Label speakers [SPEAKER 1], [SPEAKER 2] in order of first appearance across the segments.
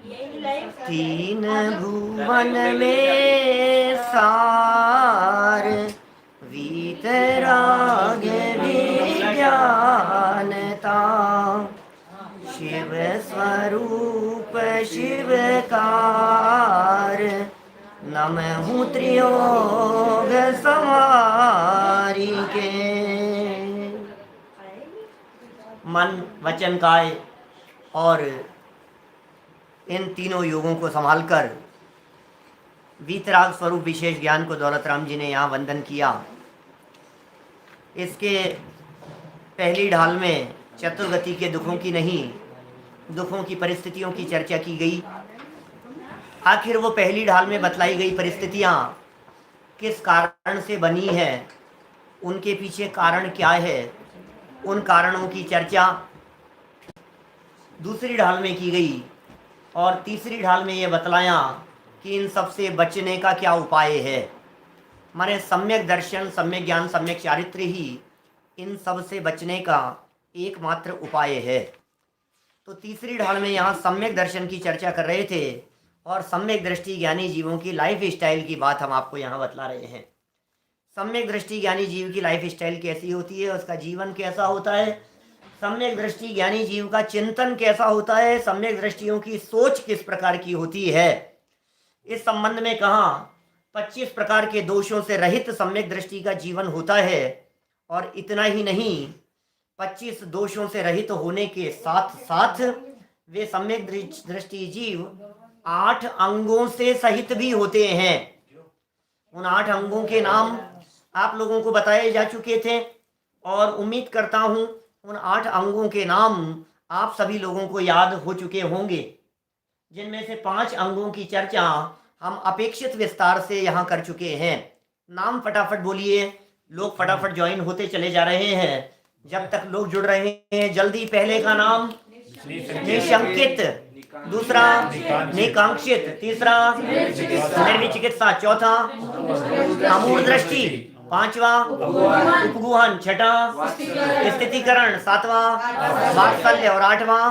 [SPEAKER 1] तीन भुवन में सार, वीतराग विज्ञानता, शिव स्वरूप शिवकार, नमहु त्रियोग समारी के। मन, वचन, काय और इन तीनों योगों को संभालकर वीतराग स्वरूप विशेष ज्ञान को दौलत राम जी ने यहाँ वंदन किया। इसके पहली ढाल में चतुर्गति के दुखों की नहीं, दुखों की परिस्थितियों की चर्चा की गई। आखिर वो पहली ढाल में बतलाई गई परिस्थितियाँ किस कारण से बनी है, उनके पीछे कारण क्या है, उन कारणों की चर्चा दूसरी ढाल में की गई। और तीसरी ढाल में ये बतलाया कि इन सब से बचने का क्या उपाय है। माने सम्यक दर्शन, सम्यक ज्ञान, सम्यक चारित्र ही इन सब से बचने का एकमात्र उपाय है। तो तीसरी ढाल में यहाँ सम्यक दर्शन की चर्चा कर रहे थे और सम्यक दृष्टि ज्ञानी जीवों की लाइफ स्टाइल की बात हम आपको यहाँ बतला रहे हैं। सम्यक दृष्टि ज्ञानी जीव की लाइफ स्टाइल कैसी होती है, उसका जीवन कैसा होता है, सम्यक दृष्टि ज्ञानी जीव का चिंतन कैसा होता है, सम्यक दृष्टियों की सोच किस प्रकार की होती है। इस संबंध में कहा 25 प्रकार के दोषों से रहित सम्यक दृष्टि का जीवन होता है। और इतना ही नहीं, 25 दोषों से रहित होने के साथ साथ वे सम्यक दृष्टि जीव 8 अंगों से सहित भी होते हैं। उन 8 अंगों के नाम आप लोगों को बताए जा चुके थे और उम्मीद करता हूं उन 8 अंगों के नाम आप सभी लोगों को याद हो चुके होंगे, जिनमें से 5 अंगों की चर्चा हम अपेक्षित विस्तार से यहाँ कर चुके हैं। नाम फटाफट बोलिए, लोग फटाफट ज्वाइन होते चले जा रहे हैं। जब तक लोग जुड़ रहे हैं जल्दी। पहले का नाम निशंकित, दूसरा निकांक्षित, तीसरा निर्विचिकित्सा, चौथा अमूढ़ दृष्टि, पांचवा उपगुहन, छठा स्थितिकरण, सातवां वात्सल्य और आठवां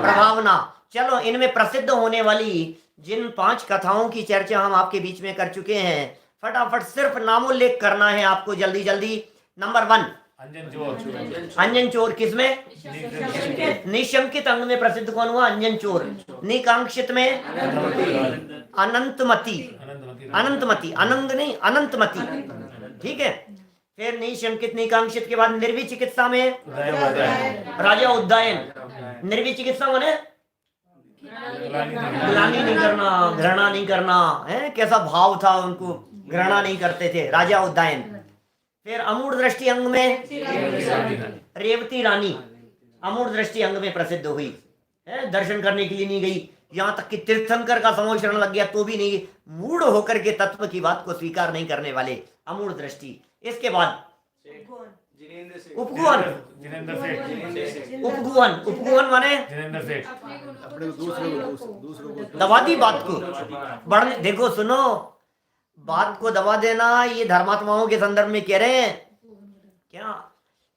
[SPEAKER 1] प्रभावना। चलो, इनमें प्रसिद्ध होने वाली जिन 5 कथाओं की चर्चा हम आपके बीच में कर चुके हैं, फटाफट सिर्फ नामोल्लेख करना है आपको जल्दी जल्दी। नंबर 1 अंजन चोर। किसमें? निशंकित अंग में प्रसिद्ध कौन हुआ? अंजन चोर। निकांक्षित में अनंतमती, अनंतमती, अनंग नहीं अनंतमती, ठीक है। फिर निशंकित निकांक्षित के बाद निर्विचिकित्सा में राजा उद्दायन। निर्विचिकित्सा माने ग्लानि नहीं करना, घृणा नहीं करना है, कैसा भाव था उनको, घृणा नहीं करते थे, राजा उद्दायन। फिर अमूढ़ दृष्टि अंग में रेवती रानी अमूढ़ दृष्टि अंग में प्रसिद्ध हुई है, दर्शन करने के लिए नहीं गई, यहाँ तक कि तीर्थंकर का समोचरण लग गया तो भी नहीं, मूढ़ होकर के तत्व की बात को स्वीकार नहीं करने वाले, अमूढ़ दृष्टि। इसके बाद उपगुहन, उपगुहन, उपगुहन माने दबा दी बात को बढ़ने। देखो सुनो, बात को दबा देना ये धर्मात्माओं के संदर्भ में कह रहे हैं क्या?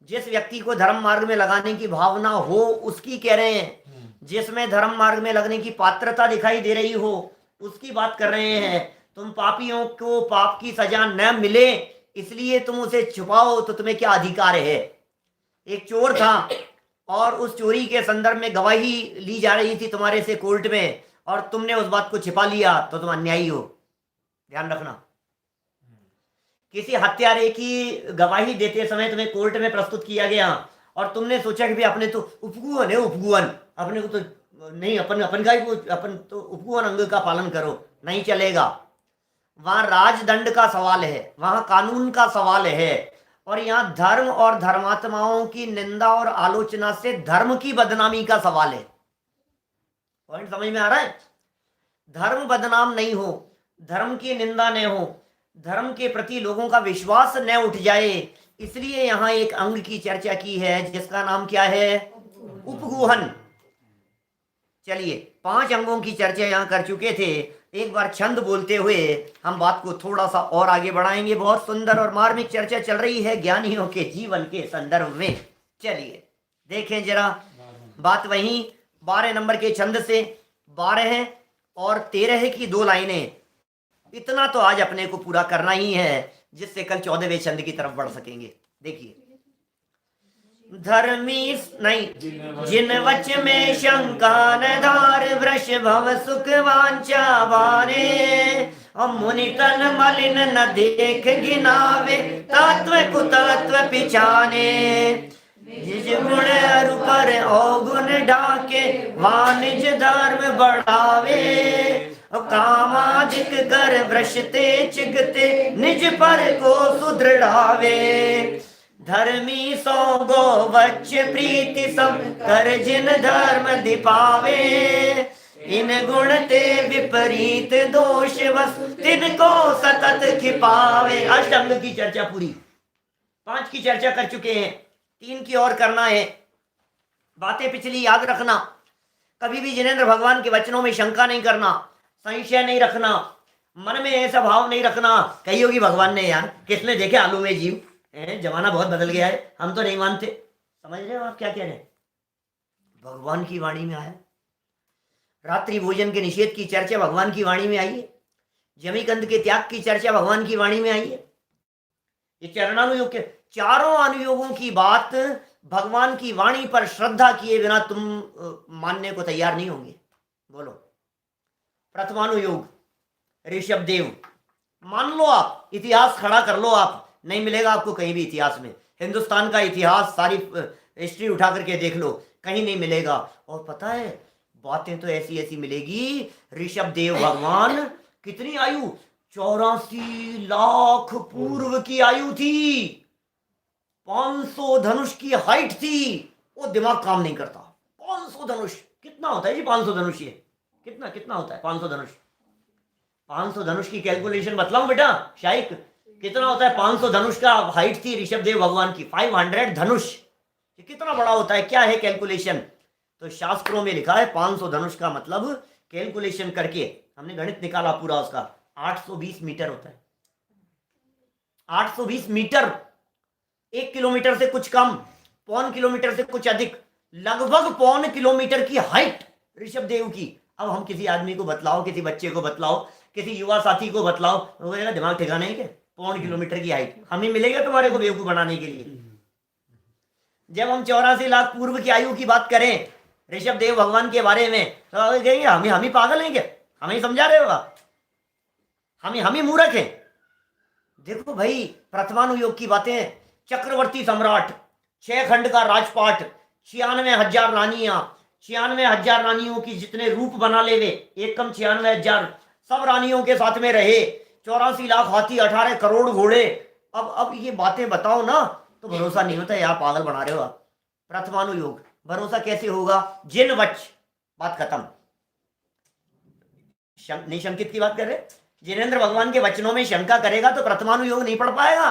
[SPEAKER 1] जिस व्यक्ति को धर्म मार्ग में लगाने की भावना हो उसकी कह रहे हैं, जिसमें धर्म मार्ग में लगने की पात्रता दिखाई दे रही हो उसकी बात कर रहे हैं। तुम पापियों को पाप की सजा न मिले इसलिए तुम उसे छुपाओ तो तुम्हें क्या अधिकार है? एक चोर था और उस चोरी के संदर्भ में गवाही ली जा रही थी तुम्हारे से कोर्ट में, और तुमने उस बात को छिपा लिया तो तुम अन्यायी हो। ध्यान रखना, किसी हत्यारे की गवाही देते समय तुम्हें कोर्ट में प्रस्तुत किया गया और तुमने सोचा कि भाई अपने तो उपगुहन है, उपगुहन अपने को तो नहीं, अपन का ही अपन तो उपगुहन अंग का पालन करो, नहीं चलेगा। वहां राजदंड का सवाल है, वहां कानून का सवाल है, और यहाँ धर्म और धर्मात्माओं की निंदा और आलोचना से धर्म की बदनामी का सवाल है। पॉइंट समझ में आ रहा है? धर्म बदनाम नहीं हो, धर्म की निंदा न हो, धर्म के प्रति लोगों का विश्वास न उठ जाए, इसलिए यहाँ एक अंग की चर्चा की है जिसका नाम क्या है? उपगुहन। चलिए, 5 अंगों की चर्चा यहाँ कर चुके थे। एक बार छंद बोलते हुए हम बात को थोड़ा सा और आगे बढ़ाएंगे। बहुत सुंदर और मार्मिक चर्चा चल रही है ज्ञानियों के जीवन के संदर्भ में। चलिए देखें जरा बात वहीं 12 नंबर के छंद से। 12 और 13 की 2 लाइनें, इतना तो आज अपने को पूरा करना ही है, जिससे कल 14वें छंद की तरफ बढ़ सकेंगे। देखिए, धर्मी नहीं, जिन वच में शंका न धार, वृष भव सुख वांछा बारे, और मुनि तन मलिन न देख गिनावे, तत्व कुतत्व पिछाने, जिस गुण अरु पर अवगुण ढाके, वाणिज धर्म बढ़ावे, कामादिक कर वृषते चिगते, निज पर को सुदृढ़ावे, धर्मी सो गो वच्च प्रीति सम, कर जिन धर्म दिपावे, इन गुण ते विपरीत दोष वस, तिनको सतत खिपावे। अष्टांग की चर्चा पूरी, 5 की चर्चा कर चुके हैं, 3 की और करना है। बातें पिछली याद रखना, कभी भी जिनेंद्र भगवान के वचनों में शंका नहीं करना, संशय नहीं रखना, मन में ऐसा भाव नहीं रखना कही होगी भगवान ने यार किसने देखे आलू में जीव, जमाना बहुत बदल गया है, हम तो नहीं मानते। समझ रहे हो आप क्या कह रहे हैं? भगवान की वाणी में आया, रात्रि भोजन के निषेध की चर्चा भगवान की वाणी में आई है, जमीकंद के त्याग की चर्चा भगवान की वाणी में आई है। ये चरणानुयोग के चारों अनुयोगों की बात भगवान की वाणी पर श्रद्धा किए बिना तुम मानने को तैयार नहीं होंगे। बोलो, प्रथमानुयोग ऋषभ देव, मान लो आप, इतिहास खड़ा कर लो आप, नहीं मिलेगा आपको कहीं भी इतिहास में, हिंदुस्तान का इतिहास सारी हिस्ट्री उठा करके देख लो, कहीं नहीं मिलेगा। और पता है बातें तो ऐसी ऐसी मिलेगी, ऋषभ देव भगवान कितनी आयु, 84 लाख पूर्व की आयु थी, 500 धनुष की हाइट थी, वो दिमाग काम नहीं करता। 500 धनुष कितना होता है जी? 500 धनुष ये कितना होता है? 500 धनुष, 500 धनुष की कैलकुलेशन बतलाऊं बेटा शाइक, कितना होता है? 500 धनुष का हाइट थी ऋषभ देव भगवान की, 500 धनुष, ये कितना बड़ा होता है? क्या है कैलकुलेशन? तो शास्त्रों में लिखा है 500 धनुष का मतलब कैलकुलेशन करके हमने गणित निकाला पूरा उसका, 820 मीटर होता है। 820 मीटर, 1 किलोमीटर से कुछ कम, 1.25 किलोमीटर से कुछ अधिक, लगभग 1.25 किलोमीटर की हाइट ऋषभ देव की। अब हम किसी आदमी को बतलाओ, किसी बच्चे को बतलाओ, किसी युवा साथी को बतलाओ, वो कहेगा दिमाग ठिकाना है क्या? 1.25 किलोमीटर की हाइट हमें मिलेगा तुम्हारे को बेवकूफ बनाने के लिए? जब हम 84 लाख पूर्व की आयु की बात करें ऋषभ देव भगवान के बारे में, तो कहेंगे हम ही पागल हैं क्या? हमें ही समझा रहे हो आप? हम ही मूर्ख हैं? देखो भाई, प्रथमानुयोग की बातें, चक्रवर्ती सम्राट, 6 खंड का राजपाट, 96,000 रानियां, 96,000 रानियों की जितने रूप बना ले वे, एक कम 96,000, सब रानियों के साथ में रहे, 84 लाख हाथी, 18 करोड़ घोड़े। अब ये बातें बताओ ना तो भरोसा नहीं होता, यार पागल बना रहे हो आप। प्रथमानुयोग भरोसा कैसे होगा? जिन वच, बात खत्म, निशंकित की बात कर रहे, जिनेंद्र भगवान के वचनों में शंका करेगा तो प्रथमानुयोग नहीं पढ़ पाएगा।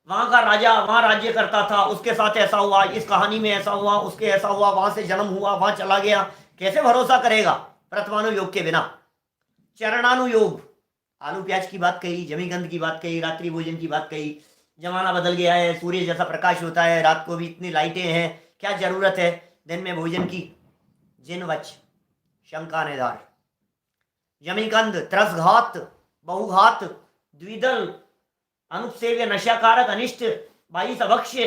[SPEAKER 1] वहां का राजा वहां राज्य करता था, उसके साथ ऐसा हुआ, इस कहानी में ऐसा हुआ, उसके ऐसा हुआ, वहां से जन्म हुआ, वहां चला गया, कैसे भरोसा करेगा प्रथमानुयोग के बिना? चरणानुयोग, आलू प्याज की बात कही, जमीगंध की बात कही, रात्रि भोजन की बात कही, जमाना बदल गया है, सूर्य जैसा प्रकाश होता है, रात को भी इतनी लाइटें हैं, क्या जरूरत है दिन में भोजन की? जिनवच, शंका निधार, जमीगंध, त्रसघात, बहुघात, द्विदल, अनुसेव्य, नशाकारक, अनिष्ट, 22 अभक्ष्य,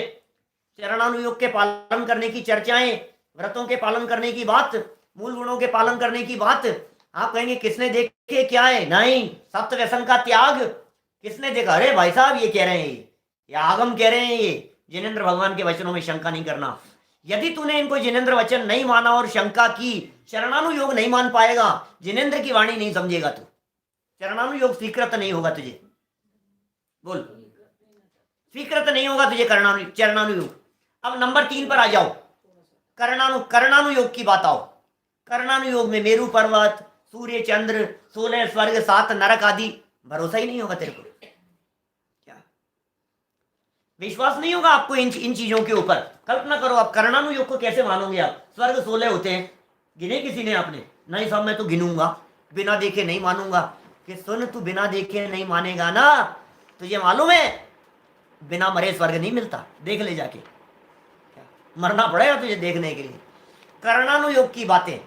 [SPEAKER 1] चरणानुयोग के पालन करने की चर्चाएं, व्रतों के पालन करने की बात, मूल गुणों के पालन करने की बात। आप कहेंगे किसने देखे क्या है? नहीं, सप्त व्यसन का त्याग किसने देखा? अरे भाई साहब ये कह रहे हैं, ये आगम कह रहे हैं, ये जिनेंद्र भगवान के वचनों में शंका नहीं करना। यदि तूने इनको जिनेंद्र वचन नहीं माना और शंका की, चरणानुयोग नहीं मान पाएगा, जिनेंद्र की वाणी नहीं समझेगा तू, चरणानुयोग स्वीकृत नहीं होगा तुझे। बोल, स्वीकृत नहीं होगा तुझे चरणानुयोग। अब नंबर 3 पर आ जाओ, कर्णानुयोग की बात आओ। कर्णानुयोग में मेरू पर्वत, सूर्य, चंद्र, 16 स्वर्ग, 7 नरक आदि, भरोसा ही नहीं होगा तेरे को, क्या विश्वास नहीं होगा आपको इन चीजों के ऊपर? कल्पना करो आप कर्णानुयोग को कैसे मानोगे आप? स्वर्ग 16 होते हैं, गिने किसी ने आपने? नहीं साहब मैं तो गिनूंगा, बिना देखे नहीं मानूंगा। कि सुन, तू बिना देखे नहीं मानेगा ना, तुझे मालूम है बिना मरे स्वर्ग नहीं मिलता, देख ले जाके, क्या मरना पड़ेगा तुझे देखने के लिए। कर्णानुयोग की बातें,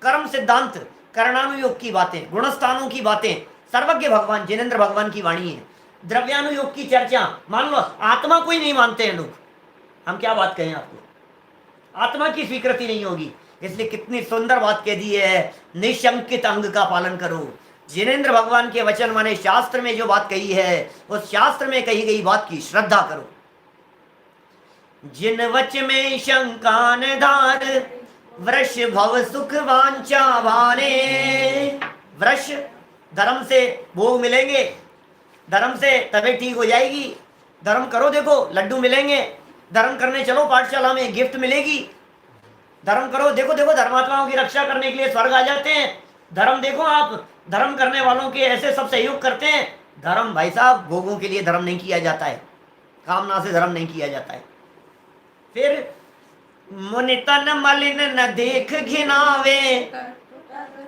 [SPEAKER 1] कर्म सिद्धांत, करणानुयोग की बातें, गुणस्थानों की बातें, सर्वज्ञ भगवान जिनेंद्र भगवान की वाणी है। द्रव्यानुयोग की चर्चा, मान लो आत्मा को ही नहीं मानते हैं लोग, हम क्या बात कहें आपको, आत्मा की स्वीकृति नहीं होगी। इसलिए कितनी सुंदर बात कह दी है, निशंकित अंग का पालन करो। जिनेंद्र भगवान के वचन माने शास्त्र में जो बात कही है, उस शास्त्र में कही गई बात की श्रद्धा करो। जिन वच में शंका न धार, वृष भव सुख वांछा भाने। वृष, धर्म से भोग मिलेंगे, धर्म से तबीयत ठीक हो जाएगी। धर्म करो, देखो लड्डू मिलेंगे। धर्म करने चलो पाठशाला में, गिफ्ट मिलेगी। धर्म करो, देखो देखो धर्मात्माओं की रक्षा करने के लिए स्वर्ग आ जाते हैं। धर्म देखो आप, धर्म करने वालों के ऐसे सब सहयोग करते हैं। धर्म भाई साहब भोगों के लिए धर्म नहीं किया जाता है, कामना से धर्म नहीं किया जाता है। फिर मुनि तन मलिन न देख घिनावे,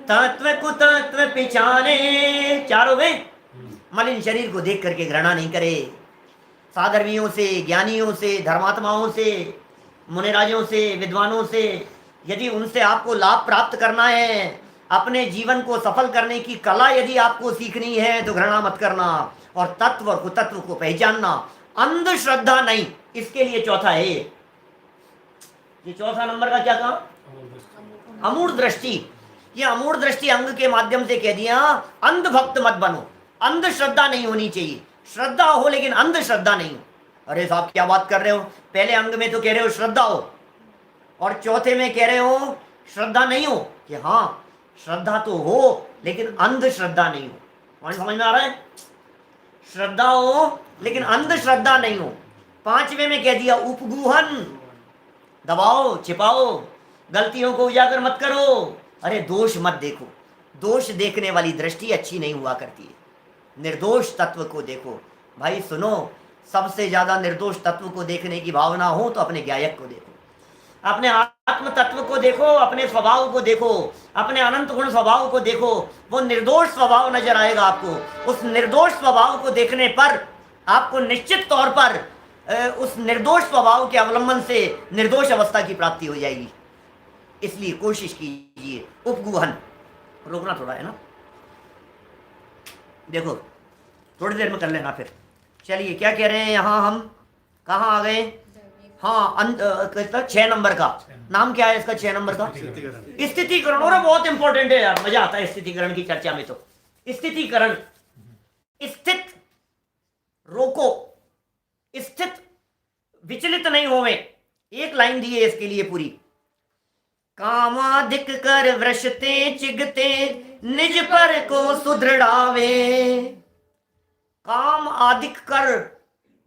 [SPEAKER 1] तत्व कुतत्व पिछाने। चारों में मलिन शरीर को देख करके घृणा नहीं करे। साधर्मियों से, ज्ञानियों से, धर्मात्माओं से, मुनिराजों से, विद्वानों से, यदि उनसे आपको लाभ प्राप्त करना है, अपने जीवन को सफल करने की कला यदि आपको सीखनी है, तो घृणा मत करना। और तत्व और कुतत्व को पहचानना, अंधश्रद्धा नहीं। इसके लिए चौथा है ये चौथा नंबर का क्या कहा, अमूढ़ दृष्टि। ये अमूढ़ दृष्टि अंग के माध्यम से कह दिया, अंध भक्त मत बनो। अंधश्रद्धा नहीं होनी चाहिए, श्रद्धा हो लेकिन अंधश्रद्धा नहीं हो। अरे साहब क्या बात कर रहे हो, पहले अंग में तो कह रहे हो श्रद्धा हो, और चौथे में कह रहे हो श्रद्धा नहीं हो। कि हाँ श्रद्धा तो हो लेकिन अंधश्रद्धा नहीं हो। कौन समझ में आ रहा है, श्रद्धा हो लेकिन अंधश्रद्धा नहीं हो। पांचवे में कह दिया उपगूहन, दबाओ छिपाओ, गलतियों को उजागर मत करो। अरे दोष मत देखो, दोष देखने वाली दृष्टि अच्छी नहीं हुआ करती है। निर्दोष तत्व को देखो। भाई सुनो, सबसे ज्यादा निर्दोष तत्व को देखने की भावना हो तो अपने गायक को देखो, अपने आत्म तत्व को देखो, अपने स्वभाव को देखो, अपने अनंत गुण स्वभाव को देखो। वो निर्दोष स्वभाव नजर आएगा आपको। उस निर्दोष स्वभाव को देखने पर आपको निश्चित तौर पर उस निर्दोष स्वभाव के अवलंबन से निर्दोष अवस्था की प्राप्ति हो जाएगी। इसलिए कोशिश कीजिए उपगूहन। रोकना थोड़ा है ना, देखो थोड़ी देर में कर लेना फिर। चलिए क्या कह रहे हैं यहाँ, हम कहाँ आ गए। हाँ 6 नंबर का नाम क्या है इसका, 6 नंबर का स्थितिकरण। और बहुत इंपॉर्टेंट है यार, मजा आता है स्थितिकरण की चर्चा में। तो स्थितिकरण, स्थित रोको, स्थित विचलित नहीं होवे। एक लाइन दी है इसके लिए पूरी, कामाधिक कर वृषते चिगते निज पर को सुदृढ़ावे। काम अधिक कर,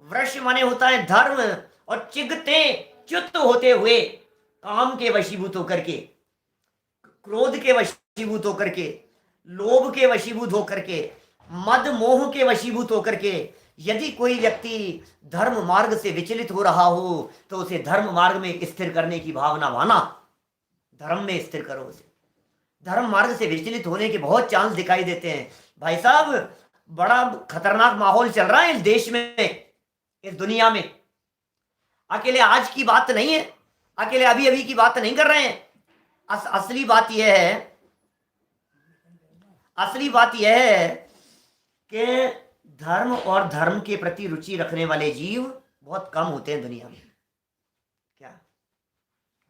[SPEAKER 1] वृष माने होता है धर्म, और चिगते च्युत होते हुए, काम के वशीभूत होकर के, क्रोध के वशीभूत होकर के, लोभ के वशीभूत होकर के, मद मोह के वशीभूत होकर के, यदि कोई व्यक्ति धर्म मार्ग से विचलित हो रहा हो तो उसे धर्म मार्ग में स्थिर करने की भावना माना, धर्म में स्थिर करो उसे। धर्म मार्ग से विचलित होने के बहुत चांस दिखाई देते हैं। भाई साहब बड़ा खतरनाक माहौल चल रहा है इस देश में, इस दुनिया में। अकेले आज की बात नहीं है, अकेले अभी अभी की बात नहीं कर रहे हैं। असली बात यह है, असली बात यह है कि धर्म और धर्म के प्रति रुचि रखने वाले जीव बहुत कम होते हैं दुनिया में। क्या,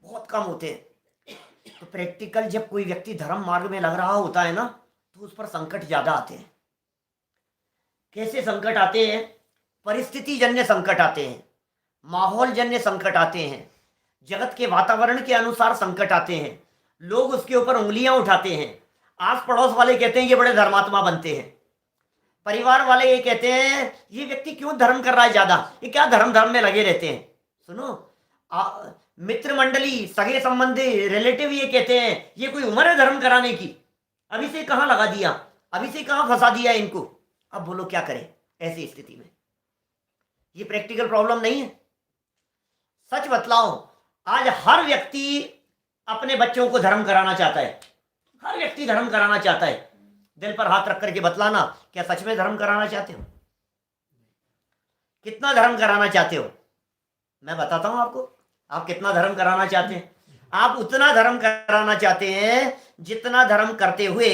[SPEAKER 1] बहुत कम होते हैं। तो प्रैक्टिकल जब कोई व्यक्ति धर्म मार्ग में लग रहा होता है ना, तो उस पर संकट ज्यादा आते हैं। कैसे संकट आते हैं, परिस्थिति जन्य संकट आते हैं, माहौल जन्य संकट आते हैं, जगत के वातावरण के अनुसार संकट आते हैं। लोग उसके ऊपर उंगलियां उठाते हैं। आस पड़ोस वाले कहते हैं ये बड़े धर्मात्मा बनते हैं, परिवार वाले ये कहते हैं ये व्यक्ति क्यों धर्म कर रहा है ज्यादा, ये क्या धर्म में लगे रहते हैं। सुनो, मित्र मंडली, सगे संबंधी, रिलेटिव ये कहते हैं ये कोई उम्र है धर्म कराने की, अभी से कहां लगा दिया, अभी से कहां फंसा दिया इनको। अब बोलो क्या करें ऐसी स्थिति में। ये प्रैक्टिकल प्रॉब्लम नहीं है। सच बतलाओ, आज हर व्यक्ति अपने बच्चों को धर्म कराना चाहता है, हर व्यक्ति धर्म कराना चाहता है। दिल पर हाथ रख करके बतलाना, क्या सच में धर्म कराना चाहते हो? कितना धर्म कराना चाहते हो? मैं बताता हूं आपको, आप कितना धर्म कराना चाहते हैं। आप उतना धर्म कराना चाहते हैं जितना धर्म करते हुए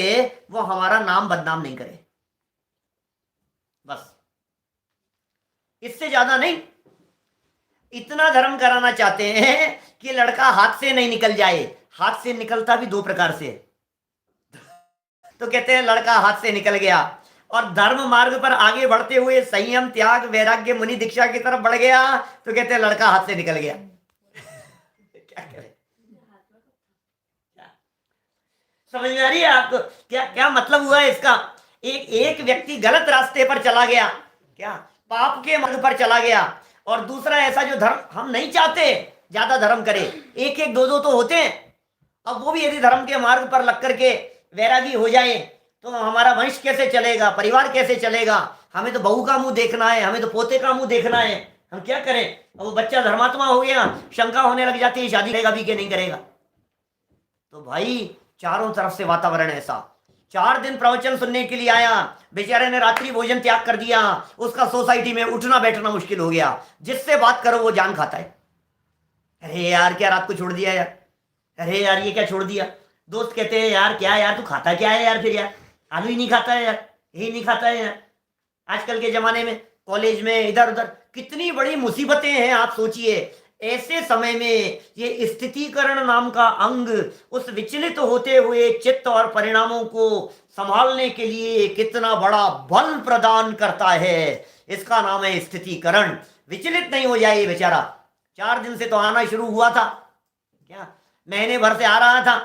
[SPEAKER 1] वो हमारा नाम बदनाम नहीं करे, बस इससे ज्यादा नहीं। इतना धर्म कराना चाहते हैं कि लड़का हाथ से नहीं निकल जाए। हाथ से निकलता भी दो प्रकार से, तो कहते हैं लड़का हाथ से निकल गया और धर्म मार्ग पर आगे बढ़ते हुए संयम त्याग वैराग्य मुनि दीक्षा की तरफ बढ़ गया, तो कहते हैं लड़का हाथ से निकल गया। क्या करें, समझ में आ रही है आपको क्या क्या मतलब हुआ है इसका? एक व्यक्ति गलत रास्ते पर चला गया, क्या पाप के मार्ग पर चला गया, और दूसरा ऐसा जो धर्म हम नहीं चाहते ज्यादा धर्म करे, एक एक दो दो तो होते हैं। अब वो भी यदि धर्म के मार्ग पर लग करके वैरागी हो जाए तो हमारा वंश कैसे चलेगा, परिवार कैसे चलेगा? हमें तो बहू का मुंह देखना है, हमें तो पोते का मुंह देखना है, हम क्या करें? अब वो बच्चा धर्मात्मा हो गया, शंका होने लग जाती है शादी करेगा भी कि नहीं करेगा। तो भाई चारों तरफ से वातावरण ऐसा, 4 दिन प्रवचन सुनने के लिए आया, बेचारे ने रात्रि भोजन त्याग कर दिया, उसका सोसाइटी में उठना बैठना मुश्किल हो गया, जिससे बात करो वो जान खाता है। अरे यार क्या रात को छोड़ दिया यार, अरे यार ये क्या छोड़ दिया? दोस्त कहते हैं यार क्या यार तू खाता क्या है यार, फिर यार आलू ही नहीं खाता है यार, यही नहीं खाता है यार। आजकल के जमाने में कॉलेज में इधर उधर कितनी बड़ी मुसीबतें हैं, आप सोचिए। ऐसे समय में ये स्थितिकरण नाम का अंग उस विचलित होते हुए चित्त और परिणामों को संभालने के लिए कितना बड़ा बल प्रदान करता है, इसका नाम है स्थितिकरण। विचलित नहीं हो जाए बेचारा। 4 दिन से तो आना शुरू हुआ था, क्या महीने भर से आ रहा था,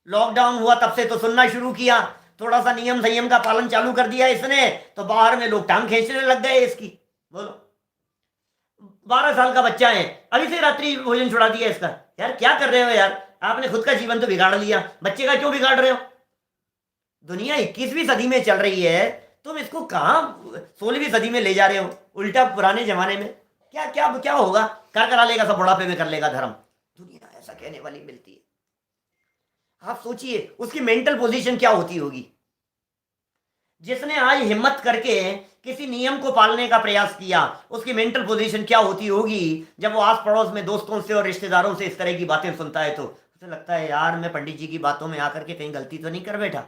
[SPEAKER 1] लॉकडाउन हुआ तब से तो सुनना शुरू किया, थोड़ा सा नियम संयम का पालन चालू कर दिया इसने, तो बाहर में लोग टांग खींचने लग गए इसकी। बोलो 12 साल का बच्चा है, अभी से रात्रि भोजन छुड़ा दिया इसका। यार क्या कर रहे हो यार, आपने खुद का जीवन तो बिगाड़ लिया, बच्चे का क्यों बिगाड़ रहे हो? दुनिया 21वीं सदी में चल रही है, तुम इसको कहां 16वीं सदी में ले जा रहे हो? उल्टा पुराने जमाने में क्या क्या क्या होगा, क्या करा लेगा, सब बुढ़ापे में कर लेगा धर्म। दुनिया ऐसा कहने वाली मिलती है। आप सोचिए उसकी मेंटल पोजीशन क्या होती होगी। जिसने आज हिम्मत करके किसी नियम को पालने का प्रयास किया, उसकी मेंटल पोजीशन क्या होती होगी जब वो आस पड़ोस में दोस्तों से और रिश्तेदारों से इस तरह की बातें सुनता है। तो उसे लगता है यार मैं पंडित जी की बातों में आकर के कहीं गलती तो नहीं कर बैठा,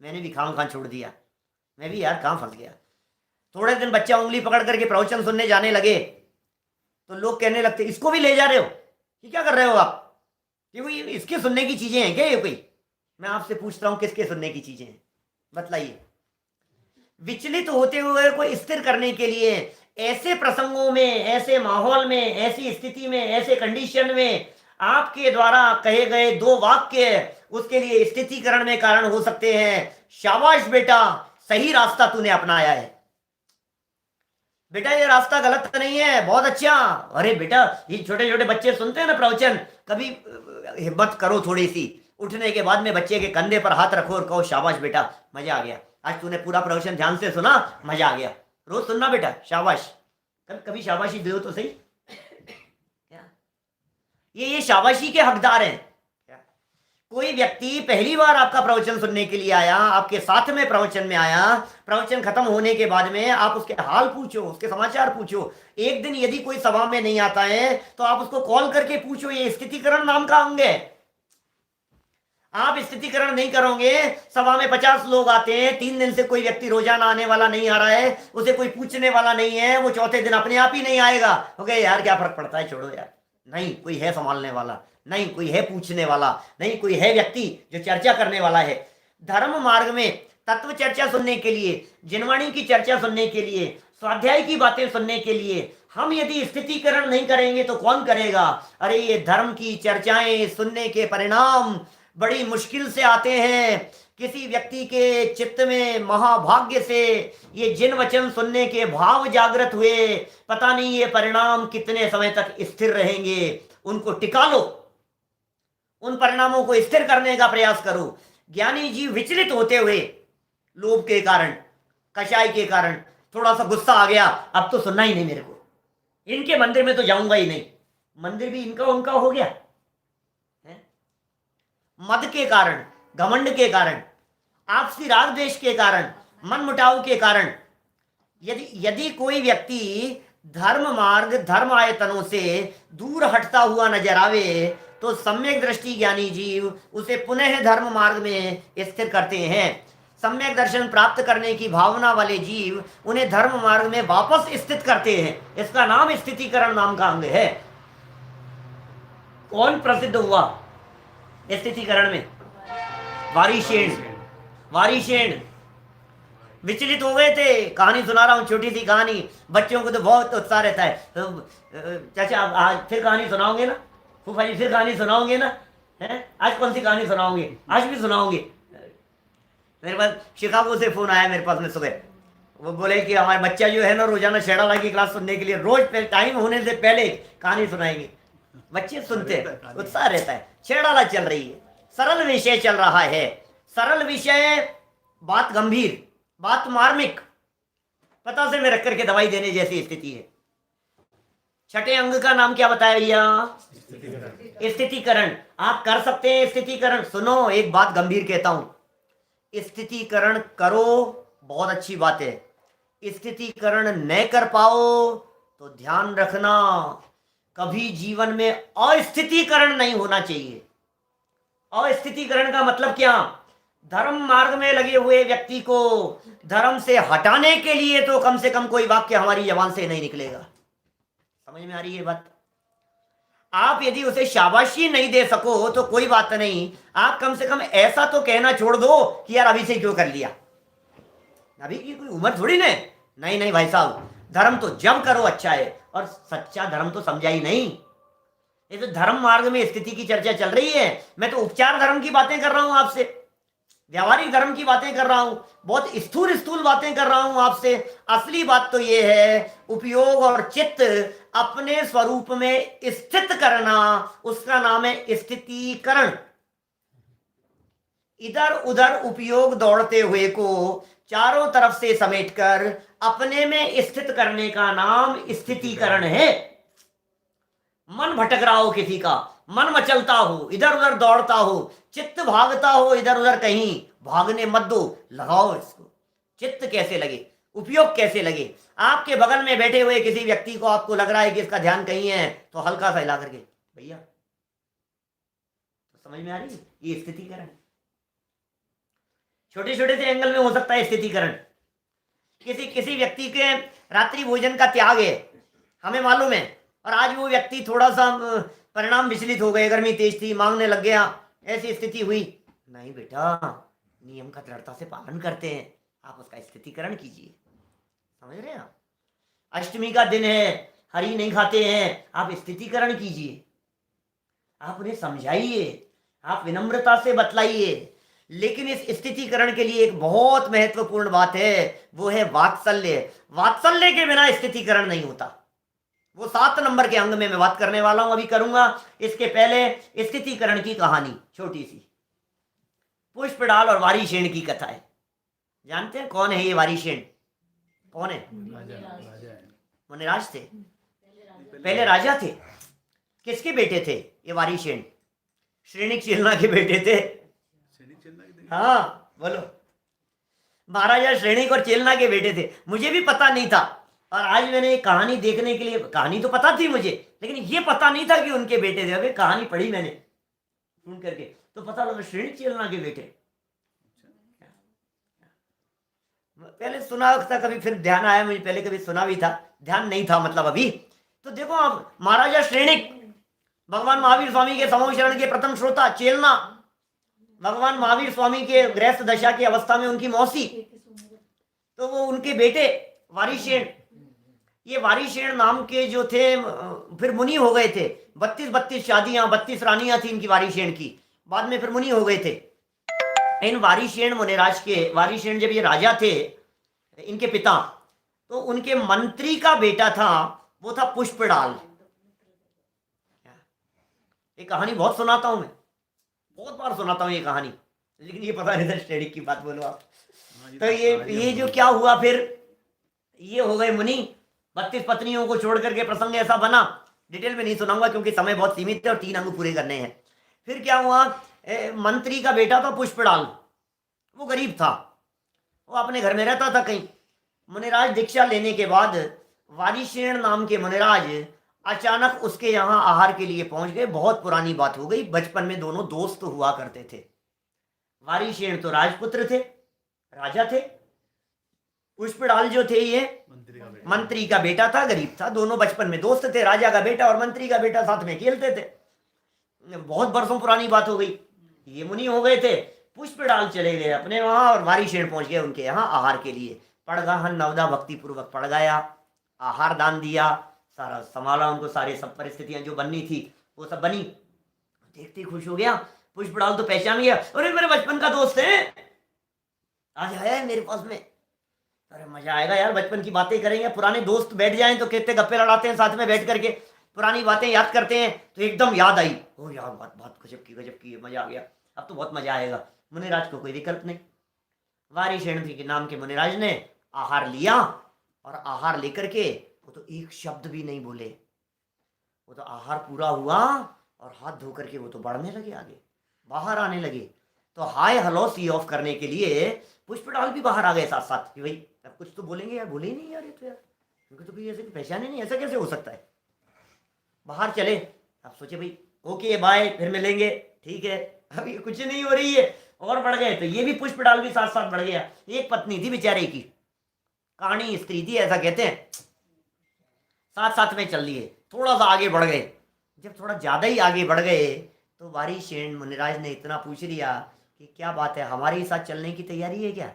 [SPEAKER 1] मैंने भी खाम छोड़ दिया, मैं भी यार कहाँ फंस गया। थोड़े दिन बच्चा उंगली पकड़ करके प्रवचन सुनने जाने लगे तो लोग कहने लगते इसको भी ले जा रहे हो, ये क्या कर रहे हो आप, ये कोई इसके सुनने की चीजें हैं क्या ये कोई? मैं आपसे पूछता हूं किसके सुनने की चीजें हैं, बतलाइए। विचलित होते हुए को स्थिर करने के लिए ऐसे प्रसंगों में, ऐसे माहौल में, ऐसी स्थिति में, ऐसे कंडीशन में आपके द्वारा कहे गए 2 वाक्य उसके लिए स्थितिकरण में कारण हो सकते हैं। शाबाश बेटा, सही रास्ता तूने अपनाया है, बेटा ये रास्ता गलत नहीं है, बहुत अच्छा। अरे बेटा ये छोटे छोटे बच्चे सुनते हैं ना प्रवचन, कभी हिम्मत करो थोड़ी सी, उठने के बाद में बच्चे के कंधे पर हाथ रखो और कहो शाबाश बेटा मजा आ गया, आज तूने पूरा प्रवचन ध्यान से सुना, मजा आ गया। रोज सुनना बेटा, शाबाश, कभी शाबाशी दो तो सही। क्या ये शाबाशी के हकदार हैं? कोई व्यक्ति पहली बार आपका प्रवचन सुनने के लिए आया, आपके साथ में प्रवचन में आया, प्रवचन खत्म होने के बाद में आप उसके हाल पूछो, उसके समाचार पूछो। एक दिन यदि कोई सभा में नहीं आता है तो आप उसको कॉल करके पूछो, ये स्थितिकरण नाम का अंग है। आप स्थितिकरण नहीं करोगे, सभा में 50 लोग आते हैं, 3 दिन से कोई व्यक्ति रोजाना आने वाला नहीं आ रहा है, उसे कोई पूछने वाला नहीं है, वो चौथे दिन अपने आप ही नहीं आएगा। हो गया यार क्या फर्क पड़ता है, छोड़ो यार, नहीं कोई है संभालने वाला, नहीं कोई है पूछने वाला, नहीं कोई है व्यक्ति जो चर्चा करने वाला है। धर्म मार्ग में तत्व चर्चा सुनने के लिए, जिनवाणी की चर्चा सुनने के लिए, स्वाध्याय की बातें सुनने के लिए हम यदि स्थितिकरण नहीं करेंगे तो कौन करेगा? अरे ये धर्म की चर्चाएं सुनने के परिणाम बड़ी मुश्किल से आते हैं। किसी व्यक्ति के चित्त में महाभाग्य से ये जिन वचन सुनने के भाव जागृत हुए, पता नहीं ये परिणाम कितने समय तक स्थिर रहेंगे, उनको टिका लो, उन परिणामों को स्थिर करने का प्रयास करो। ज्ञानी जी विचलित होते हुए लोभ के कारण, कषाय के कारण, थोड़ा सा गुस्सा आ गया, अब तो सुनना ही नहीं मेरे को, इनके मंदिर में तो जाऊंगा ही नहीं, मंदिर भी इनका उनका हो गया है? मद के कारण, घमंड के कारण, आपसी राग द्वेष के कारण, मन मुटाव के कारण यदि कोई व्यक्ति धर्म मार्ग, धर्म आयतनों से दूर हटता हुआ नजर आवे तो सम्यक दृष्टि ज्ञानी जीव उसे पुनः धर्म मार्ग में स्थिर करते हैं। सम्यक दर्शन प्राप्त करने की भावना वाले जीव उन्हें धर्म मार्ग में वापस स्थित करते हैं। इसका नाम स्थितिकरण नाम का अंग है। कौन प्रसिद्ध हुआ स्थितिकरण में? वारिशेन। वारिशेन विचलित हो गए थे। कहानी सुना रहा हूं, छोटी सी कहानी, बच्चों को तो बहुत उत्साह रहता है। तो चाचा आज फिर कहानी सुनाओगे ना? फूफा जी फिर कहानी सुनाओगे ना? है आज कौन सी कहानी सुनाओगे? आज भी सुनाओगे? मेरे पास शिकागो से फोन आया मेरे पास में सुबह। वो बोले कि हमारे बच्चा जो है ना रोजाना शेराला की क्लास सुनने के लिए रोज टाइम होने से पहले कहानी सुनाएंगे। बच्चे सुनते हैं, उत्साह रहता है। छेड़ाला चल रही है, सरल विषय चल रहा है। सरल विषय, बात गंभीर, बात मार्मिक, पता से में रख करके दवाई देने जैसी स्थिति है। छठे अंग का नाम क्या बताया भैया? स्थितिकरण। आप कर सकते हैं स्थितिकरण। सुनो, एक बात गंभीर कहता हूं, स्थितिकरण करो बहुत अच्छी बात है। स्थितिकरण न कर पाओ तो ध्यान रखना, कभी जीवन में अस्थितिकरण नहीं होना चाहिए। अस्थितिकरण का मतलब क्या? धर्म मार्ग में लगे हुए व्यक्ति को धर्म से हटाने के लिए तो कम से कम कोई वाक्य हमारी जबान से नहीं निकलेगा। समझ में आ रही है बात? आप यदि उसे शाबाशी नहीं दे सको तो कोई बात नहीं, आप कम से कम ऐसा तो कहना छोड़ दो कि यार अभी से क्यों कर लिया, अभी की कोई उम्र थोड़ी ना। नहीं नहीं भाई साहब, धर्म तो जब करो अच्छा है, और सच्चा धर्म तो समझा ही नहीं। ये तो धर्म मार्ग में स्थिति की चर्चा चल रही है। मैं तो उपचार धर्म की बातें कर रहा हूं आपसे, व्यावहारिक धर्म की बातें कर रहा हूं, बहुत स्थूल स्थूल बातें कर रहा हूं आपसे। असली बात तो यह है, उपयोग और चित्त अपने स्वरूप में स्थित करना, उसका नाम है स्थितिकरण। इधर उधर उपयोग दौड़ते हुए को चारों तरफ से समेटकर अपने में स्थित करने का नाम स्थितिकरण है। मन भटक रहा हो किसी का, मन मचलता हो, इधर उधर दौड़ता हो, चित्त भागता हो इधर उधर, कहीं भागने मत दो, लगाओ इसको। चित्त कैसे लगे, उपयोग कैसे लगे? आपके बगल में बैठे हुए किसी व्यक्ति को आपको लग रहा है कि इसका ध्यान कहीं है, तो हल्का सा हिला करके, भैया, तो समझ में आ रही है? ये स्थितिकरण। छोटे छोटे से एंगल में हो सकता है स्थितिकरण। किसी व्यक्ति के रात्रि भोजन का त्याग है, हमें मालूम है, और आज वो व्यक्ति थोड़ा सा परिणाम विचलित हो गए, गर्मी तेज थी, मांगने लग गया, ऐसी स्थिति हुई। नहीं बेटा, नियम का दृढ़ता से पालन करते हैं, आप उसका स्थितिकरण कीजिए। समझ रहे हैं आप? अष्टमी का दिन है, हरी नहीं खाते हैं, आप स्थितिकरण कीजिए, आप उन्हें समझाइए, आप विनम्रता से बतलाइए। लेकिन इस स्थितिकरण के लिए एक बहुत महत्वपूर्ण बात है, वो है वात्सल्य। वात्सल्य के बिना स्थितिकरण नहीं होता। वो 7 नंबर के अंग में मैं बात करने वाला हूं, अभी करूंगा। इसके पहले स्थितिकरण की कहानी छोटी सी। पुष्पडाल और वारिशेन की कथा है। जानते हैं कौन है ये वारिशेन? कौन है? मुनिराज थे, पहले राजा थे। किसके बेटे थे ये वारिशेन? श्रेणिक चेलना के बेटे थे। हाँ बोलो, महाराजा श्रेणिक और चेलना के बेटे थे। मुझे भी पता नहीं था, और आज मैंने एक कहानी देखने के लिए, कहानी तो पता थी मुझे, लेकिन ये पता नहीं था कि उनके बेटे थे। अभी कहानी पढ़ी मैंने सुन करके तो पता लगा श्रेणिक चेलना के बेटे। पहले सुना था कभी, फिर ध्यान आया मुझे, पहले कभी सुना भी था, ध्यान नहीं था मतलब अभी। तो देखो आप, महाराजा श्रेणिक भगवान महावीर स्वामी के समूह शरण के प्रथम श्रोता, चेलना भगवान महावीर स्वामी के गृहस्थ दशा की अवस्था में उनकी मौसी, तो वो उनके बेटे वारिशेन। ये वारिशेन नाम के जो थे फिर मुनि हो गए थे। 32 शादियां, 32 रानियां थी इनकी वारिशेन की, बाद में फिर मुनि हो गए थे। इन वारिशेन मुनिराज के, वारिशेन जब ये राजा थे, इनके पिता, तो उनके मंत्री का बेटा था, वो था पुष्पडाल। ये कहानी बहुत सुनाता हूं मैं, बहुत बार सुनाता हूं ये कहानी, लेकिन ये पता नहीं था श्रेणिक की बात बोलो आप। तो ये जो क्या हुआ फिर, ये हो गए मुनि, 32 पत्नियों को छोड़ करके प्रसंग ऐसा बना। डिटेल में नहीं सुनाऊंगा क्योंकि समय बहुत सीमित है और 3 अंग पूरे करने हैं। फिर क्या हुआ, मंत्री का बेटा था पुष्पडाल, वो गरीब था, वो अपने घर में रहता था कहीं। मुनिराज दीक्षा लेने के बाद वारिशेन नाम के मुनिराज अचानक उसके यहाँ आहार के लिए पहुंच गए। बहुत पुरानी बात हो गई, बचपन में दोनों दोस्त हुआ करते थे। वारिशेण तो राजपुत्र थे, राजा थे। पुष्पडाल जो थे ये मंत्री का बेटा था, गरीब था। दोनों बचपन में दोस्त थे, राजा का बेटा और मंत्री का बेटा साथ में खेलते थे। बहुत बरसों पुरानी बात हो गई। ये मुनि हो गए थे, पुष्पडाल चले गए अपने वहां और वारिशेण पहुंच गए उनके यहाँ आहार के लिए। पड़गाहन नवदा भक्ति पूर्वक पड़ गया, आहार दान दिया, सारा संभाला उनको, सारे सब परिस्थितियां जो बननी थी वो सब बनी। देखते ही खुश हो गया। पुष्पडाल तो पहचान गया, अरे मेरे बचपन का दोस्त है, आज आया है मेरे पास में। अरे मजा आएगा यार, बचपन की बातें करेंगे। पुराने दोस्त बैठ जाएं तो कितने गप्पे लड़ाते हैं साथ में बैठ करके, पुरानी बातें याद करते हैं। तो एकदम याद आई, ओ यार बात बात गजब की, मजा आ गया, अब तो बहुत मजा आएगा। मुनिराज को कोई विकल्प नहीं। वारिशेण के नाम के मुनिराज ने आहार लिया और आहार लेकर के वो तो एक शब्द भी नहीं बोले। वो तो आहार पूरा हुआ और हाथ धो करके वो तो बढ़ने लगे, आगे बाहर आने लगे। तो हाय हेलो सी ऑफ करने के लिए पुष्पडाल भी बाहर आ गए साथ साथ कि भाई अब कुछ तो बोलेंगे यार, बोले ही नहीं यार, ये तो यार उनको तो कोई ऐसे पहचाने नहीं, ऐसा कैसे हो सकता है। बाहर चले, अब सोचे भाई ओके बाय, फिर मिलेंगे, ठीक है। अब ये कुछ नहीं हो रही है और बढ़ गए। तो ये भी पुष्पडाल भी साथ साथ बढ़ गया। एक पत्नी थी बेचारे की, कहानी स्त्री थी ऐसा कहते हैं, साथ साथ में चल लिए, थोड़ा सा आगे बढ़ गए। जब थोड़ा ज्यादा ही आगे बढ़ गए तो वारिशेण मुनिराज ने इतना पूछ लिया कि क्या बात है, हमारे ही साथ चलने की तैयारी है क्या।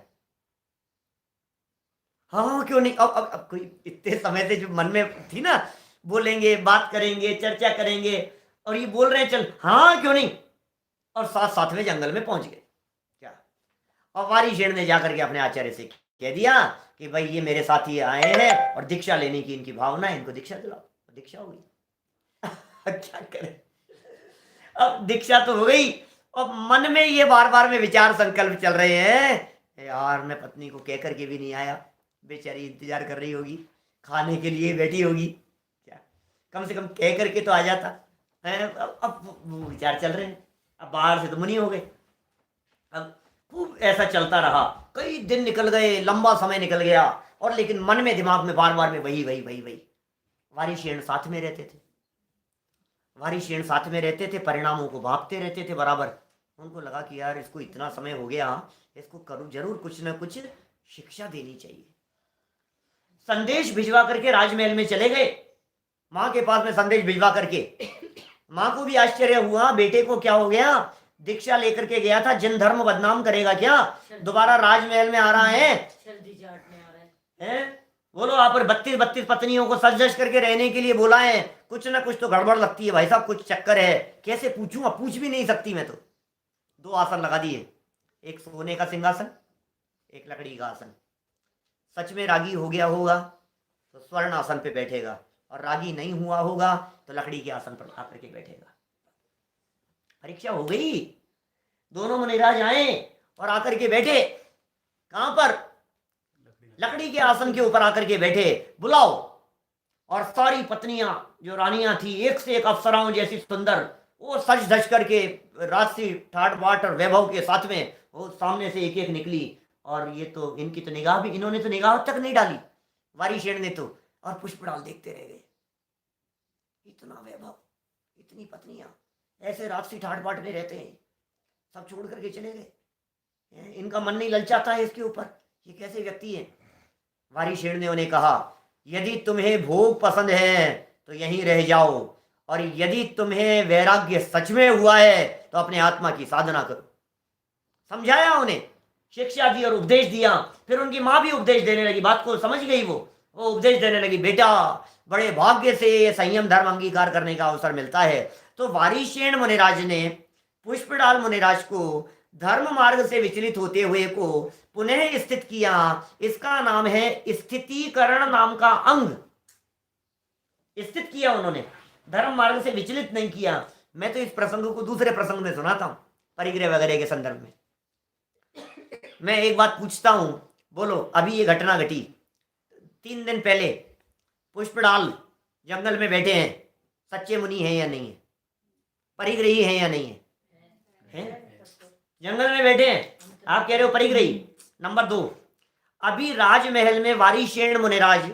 [SPEAKER 1] हाँ क्यों नहीं। अब कोई इतने समय से जो मन में थी ना, बोलेंगे, बात करेंगे, चर्चा करेंगे, और ये बोल रहे हैं चल, हाँ क्यों नहीं। और साथ साथ में जंगल में पहुंच गए क्या। और वारिशेण ने जाकर के अपने आचार्य से कह दिया कि भाई ये मेरे साथ ही आए हैं और दीक्षा लेने की इनकी भावना है, इनको दीक्षा दिलाओ। दीक्षा हो गई। क्या करें, अब दीक्षा तो हो गई और मन में ये बार बार में विचार संकल्प चल रहे हैं, यार मैं पत्नी को कह करके भी नहीं आया, बेचारी इंतजार कर रही होगी, खाने के लिए बैठी होगी, क्या कम से कम कह करके तो आ जाता। अब वो विचार चल रहे हैं। अब बाहर से तो मुनि हो गए। अब खूब ऐसा चलता रहा, कई दिन निकल गए, लंबा समय निकल गया, और लेकिन मन में दिमाग में बार बार में वही वही वही वही। वारिशेण साथ में रहते थे, वारिशेण साथ में रहते थे, परिणामों को भांपते रहते थे बराबर। उनको लगा कि यार इसको इतना समय हो गया, इसको करूँ जरूर, कुछ ना कुछ शिक्षा देनी चाहिए। संदेश भिजवा करके राजमहल में चले गए, माँ के पास में संदेश भिजवा करके। माँ को भी आश्चर्य हुआ, बेटे को क्या हो गया, दीक्षा लेकर के गया था, जन धर्म बदनाम करेगा क्या, दोबारा राजमहल में आ रहा है। बोलो आप 32 पत्नियों को सज धज करके रहने के लिए बोला है, कुछ ना कुछ तो गड़बड़ लगती है भाई साहब, कुछ चक्कर है। कैसे पूछूं, अब पूछ भी नहीं सकती मैं तो। 2 आसन लगा दिए, एक सोने का सिंहासन, एक लकड़ी का आसन। सच में रागी हो गया होगा तो स्वर्ण आसन पे बैठेगा, और रागी नहीं हुआ होगा तो लकड़ी के आसन पर आकर के बैठेगा। परीक्षा हो गई। दोनों मुनिराज आए और आकर के बैठे, कहां पर, लकड़ी के आसन के ऊपर आकर के बैठे। बुलाओ। और सारी पत्नियां जो रानियां थी, एक से एक अप्सराओं जैसी सुंदर, वो सज धज करके राजसी ठाट बाट और वैभव के साथ में वो सामने से एक एक निकली। और ये तो इनकी तो निगाह भी, इन्होंने तो निगाह तक नहीं डाली, वारिशेण ने तो। और पुष्पडाल देखते रह गए, इतना वैभव, इतनी पत्नियां, ऐसे राजसी ठाट बाट में रहते हैं, सब छोड़ करके चले गए। इनका मन नहीं ललचाता है इसके ऊपर, ये कैसे व्यक्ति है। वारिशेण ने उन्हें कहा, यदि तुम्हें भोग पसंद है तो यहीं रह जाओ, और यदि तुम्हें वैराग्य सच में हुआ है तो अपने आत्मा की साधना करो। समझाया उन्हें, शिक्षा दी और उपदेश दिया। फिर उनकी माँ भी उपदेश देने लगी, बात को समझ गई वो उपदेश देने लगी, बेटा बड़े भाग्य से संयम धर्म अंगीकार करने का अवसर मिलता है। तो वारिशेण मुनिराज ने पुष्पडाल मुनिराज को धर्म मार्ग से विचलित होते हुए को पुनः स्थित किया। इसका नाम है स्थितीकरण नाम का अंग। स्थित किया उन्होंने, धर्म मार्ग से विचलित नहीं किया। मैं तो इस प्रसंग को दूसरे प्रसंग में सुनाता हूं, परिग्रह वगैरह के संदर्भ में। मैं एक बात पूछता हूं, बोलो, अभी ये घटना घटी 3 दिन पहले, पुष्पडाल जंगल में बैठे हैं, सच्चे मुनि हैं या नहीं है, परिग्रही हैं या नहीं है, जंगल में बैठे हैं, आप कह रहे हो परिग्रही। नंबर 2, अभी राजमहल में वारिशेण मुनिराज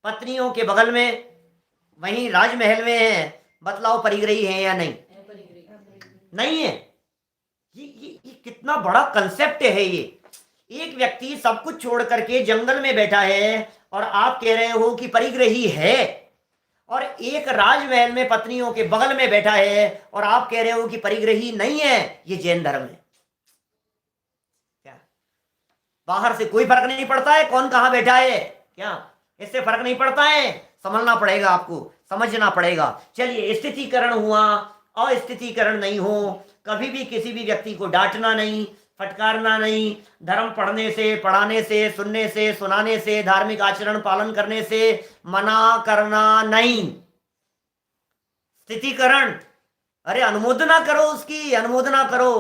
[SPEAKER 1] पत्नियों के बगल में वहीं राजमहल में है, बतलाओ परिग्रही है या नहीं? नहीं है। ये कितना बड़ा कंसेप्ट है ये। एक व्यक्ति सब कुछ छोड़ करके जंगल में बैठा है और आप कह रहे हो कि परिग्रही है, और एक राजमहल में पत्नियों के बगल में बैठा है और आप कह रहे हो कि परिग्रही नहीं है। ये जैन धर्म है क्या? बाहर से कोई फर्क नहीं पड़ता है कौन कहां बैठा है क्या? इससे फर्क नहीं पड़ता है। समझना पड़ेगा, आपको समझना पड़ेगा। चलिए, स्थितीकरण हुआ, अस्थितीकरण नहीं हो। कभी भी किसी भी व्यक्ति को डांटना नहीं, फटकारना नहीं, धर्म पढ़ने से, पढ़ाने से, सुनने से, सुनाने से, धार्मिक आचरण पालन करने से मना करना नहीं। स्थितीकरण, अरे अनुमोदना करो, उसकी अनुमोदना करो।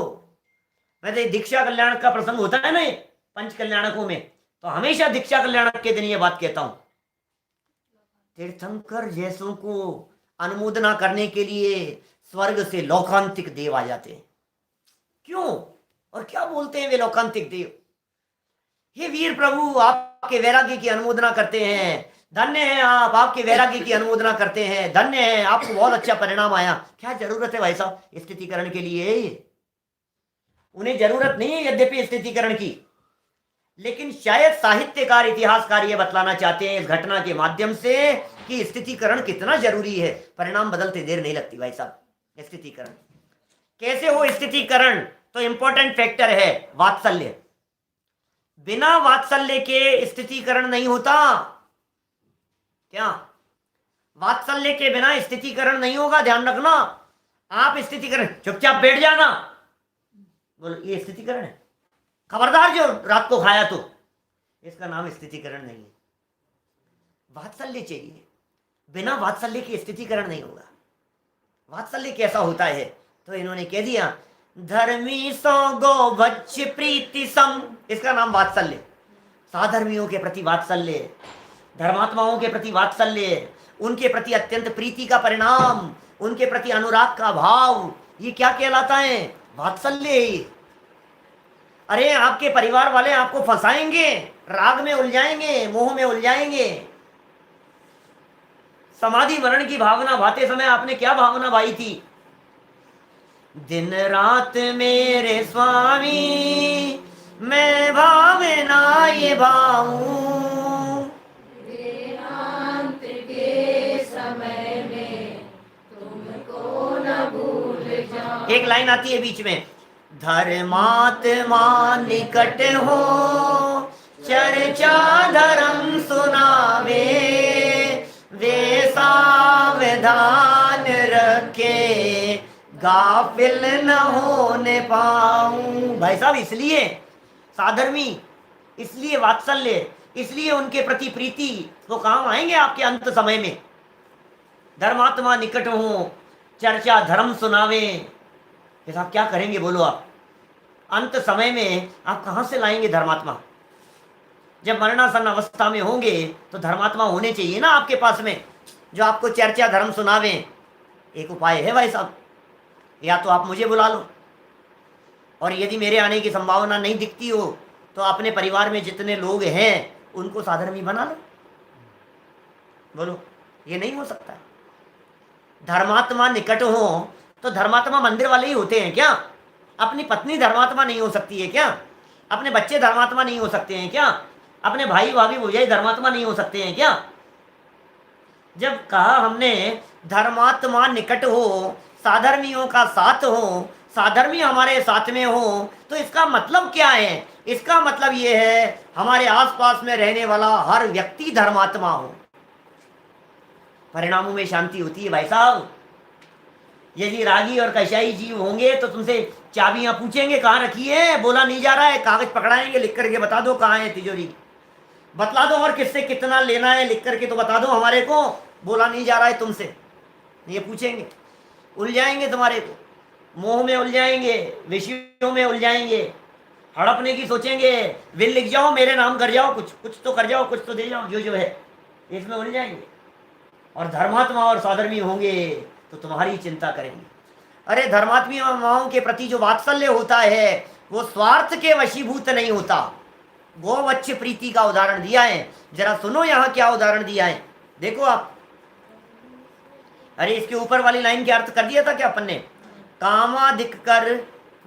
[SPEAKER 1] वैसे दीक्षा कल्याणक का प्रसंग होता है ना पंच कल्याणकों में, तो हमेशा दीक्षा कल्याणक के दिन ये बात कहता हूं, तीर्थंकर जैसों को अनुमोदना करने के लिए स्वर्ग से लौकांतिक देव आ जाते हैं। क्यों और क्या बोलते हैं वे लौकांतिक देव? हे वीर प्रभु, आपके वैराग्य की अनुमोदना करते हैं, धन्य है आप, आपके वैराग्य की अनुमोदना करते हैं, धन्य है, आपको बहुत अच्छा परिणाम आया। क्या जरूरत है भाई साहब स्थितीकरण के लिए? उन्हें जरूरत नहीं है यद्यपि स्थितीकरण की, लेकिन शायद साहित्यकार, इतिहासकार ये बतलाना चाहते हैं इस घटना के माध्यम से कि स्थितीकरण कितना जरूरी है। परिणाम बदलते देर नहीं लगती भाई साहब। स्थितीकरण कैसे हो? स्थितीकरण तो इंपॉर्टेंट फैक्टर है वात्सल्य। बिना वात्सल्य के स्थितीकरण नहीं होता क्या? वात्सल्य के बिना स्थितीकरण नहीं होगा, ध्यान रखना। आप स्थितीकरण, चुपचाप बैठ जाना, बोलो ये स्थितीकरण है, खबरदार जो रात को खाया तो, इसका नाम स्थितीकरण नहीं है। वात्सल्य चाहिए, बिना वात्सल्य के स्थितीकरण नहीं होगा। वात्सल्य कैसा होता है? तो इन्होंने कह दिया धर्मी सो गो बच्च प्रीति सम, इसका नाम वात्सल्य। साधर्मियों के प्रति वात्सल्य, धर्मात्माओं के प्रति वात्सल्य, उनके प्रति अत्यंत प्रीति का परिणाम, उनके प्रति अनुराग का भाव, ये क्या कहलाता है? वात्सल्य। अरे आपके परिवार वाले आपको फंसाएंगे, राग में उलझाएंगे, मोह में उलझाएंगे। समाधि मरण की भावना भाते समय आपने क्या भावना भाई थी? दिन रात मेरे स्वामी मैं भावना ये भाऊं, देहांत के समय में तुमको न भूल जाऊं। एक लाइन आती है बीच में, धर्मात्मा निकट हो चर्चा धर्म सुनावे, वे सावधान रखे गाफिल न होने पाऊं। भाई साहब, इसलिए साधर्मी, इसलिए वात्सल्य, इसलिए उनके प्रति प्रीति, वो काम आएंगे आपके अंत समय में। धर्मात्मा निकट हो चर्चा धर्म सुनावे, साहब क्या करेंगे बोलो आप? अंत समय में आप कहां से लाएंगे धर्मात्मा? जब मरणासन अवस्था में होंगे तो धर्मात्मा होने चाहिए ना आपके पास में, जो आपको चर्चा धर्म सुनावे। एक उपाय है भाई साहब, या तो आप मुझे बुला लो, और यदि मेरे आने की संभावना नहीं दिखती हो तो अपने परिवार में जितने लोग हैं उनको साधर्मी बना लो। बोलो ये नहीं हो सकता है? धर्मात्मा निकट हो तो धर्मात्मा मंदिर वाले ही होते हैं क्या? अपनी पत्नी धर्मात्मा नहीं हो सकती है क्या? अपने बच्चे धर्मात्मा नहीं हो सकते हैं क्या? अपने भाई भाभी भौजाई धर्मात्मा नहीं हो सकते हैं क्या? जब कहा हमने धर्मात्मा निकट हो, साधर्मियों का साथ हो, साधर्मी हमारे साथ में हो, तो इसका मतलब क्या है? इसका मतलब यह है हमारे आसपास में रहने वाला हर व्यक्ति धर्मात्मा हो। परिणामों में शांति होती है भाई साहब। यदि रागी और कशाई जीव होंगे तो तुमसे चाबियां पूछेंगे कहाँ रखी है, बोला नहीं जा रहा है, कागज पकड़ाएंगे, लिख करके बता दो कहाँ है तिजोरी, बतला दो, और किससे कितना लेना है लिख करके तो बता दो हमारे को, बोला नहीं जा रहा है तुमसे, ये पूछेंगे। उलझाएंगे तुम्हारे को, मोह में उलझाएंगे, विषयों में उलझाएंगे, हड़पने की सोचेंगे, विल लिख जाओ, मेरे नाम कर जाओ, कुछ कुछ तो कर जाओ, कुछ तो दे जाओ, जो है इसमें उलझाएंगे। और धर्मात्मा और साधर्मी होंगे तो तुम्हारी चिंता करेंगे। अरे धर्मात्माओं के प्रति जो वात्सल्य होता है वो स्वार्थ के वशीभूत नहीं होता। गोवच्छ प्रीति का उदाहरण दिया है, जरा सुनो यहाँ क्या उदाहरण दिया है, देखो आप। अरे इसके ऊपर वाली लाइन के अर्थ कर दिया था क्या अपन ने? कामादिक कर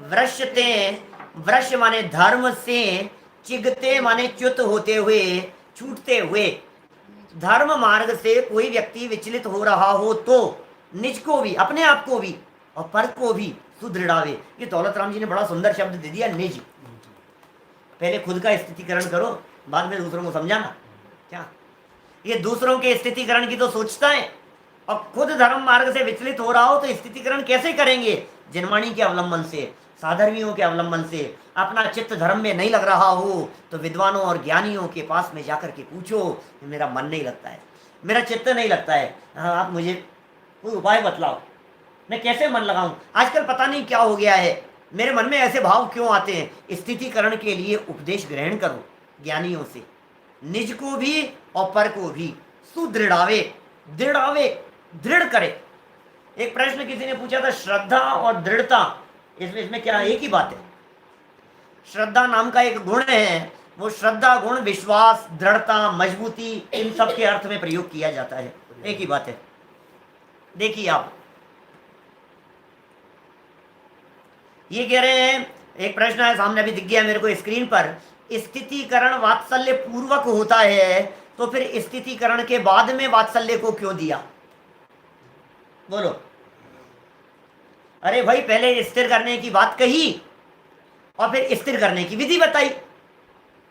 [SPEAKER 1] वृश्यते, वृश्य माने धर्म से, चिगते माने च्युत होते हुए, छूटते हुए। धर्म मार्ग से कोई व्यक्ति विचलित हो रहा हो तो निज को भी, अपने आप को भी और पर को भी सुदृढ़ावे। ये दौलत राम जी ने बड़ा सुंदर शब्द दे दिया, निज। पहले खुद का स्थितिकरण करो, बाद में दूसरों को समझाना। क्या ये दूसरों के स्थितिकरण की तो सोचता है, और खुद धर्म मार्ग से विचलित हो रहा हो तो स्थितिकरण कैसे करेंगे? जिनवाणी के अवलंबन से, साधर्मियों के अवलंबन से। अपना चित्त धर्म में नहीं लग रहा हो तो विद्वानों और ज्ञानियों के पास में जाकर के पूछो, मेरा मन नहीं लगता है, मेरा चित्त नहीं लगता है, हाँ आप मुझे कोई उपाय बतलाओ, मैं कैसे मन लगाऊं? आजकल पता नहीं क्या हो गया है, मेरे मन में ऐसे भाव क्यों आते हैं? स्थितिकरण के लिए उपदेश ग्रहण करो ज्ञानियों से, निज को भी और पर को भी सुदृढ़ावे, दृढ़ावे, दृढ़ करे। एक प्रश्न किसी ने पूछा था, श्रद्धा और दृढ़ता, इसमें क्या एक ही बात है? श्रद्धा नाम का एक गुण है, वो श्रद्धा गुण विश्वास, दृढ़ता, मजबूती, इन सब के अर्थ में प्रयोग किया जाता है, एक ही बात है। देखिए आप ये कह रहे हैं, एक प्रश्न है सामने अभी दिख गया मेरे को स्क्रीन पर, स्थितिकरण वात्सल्य पूर्वक होता है तो फिर स्थितिकरण के बाद में वात्सल्य को क्यों दिया? बोलो। अरे भाई पहले स्थिर करने की बात कही और फिर स्थिर करने की विधि बताई,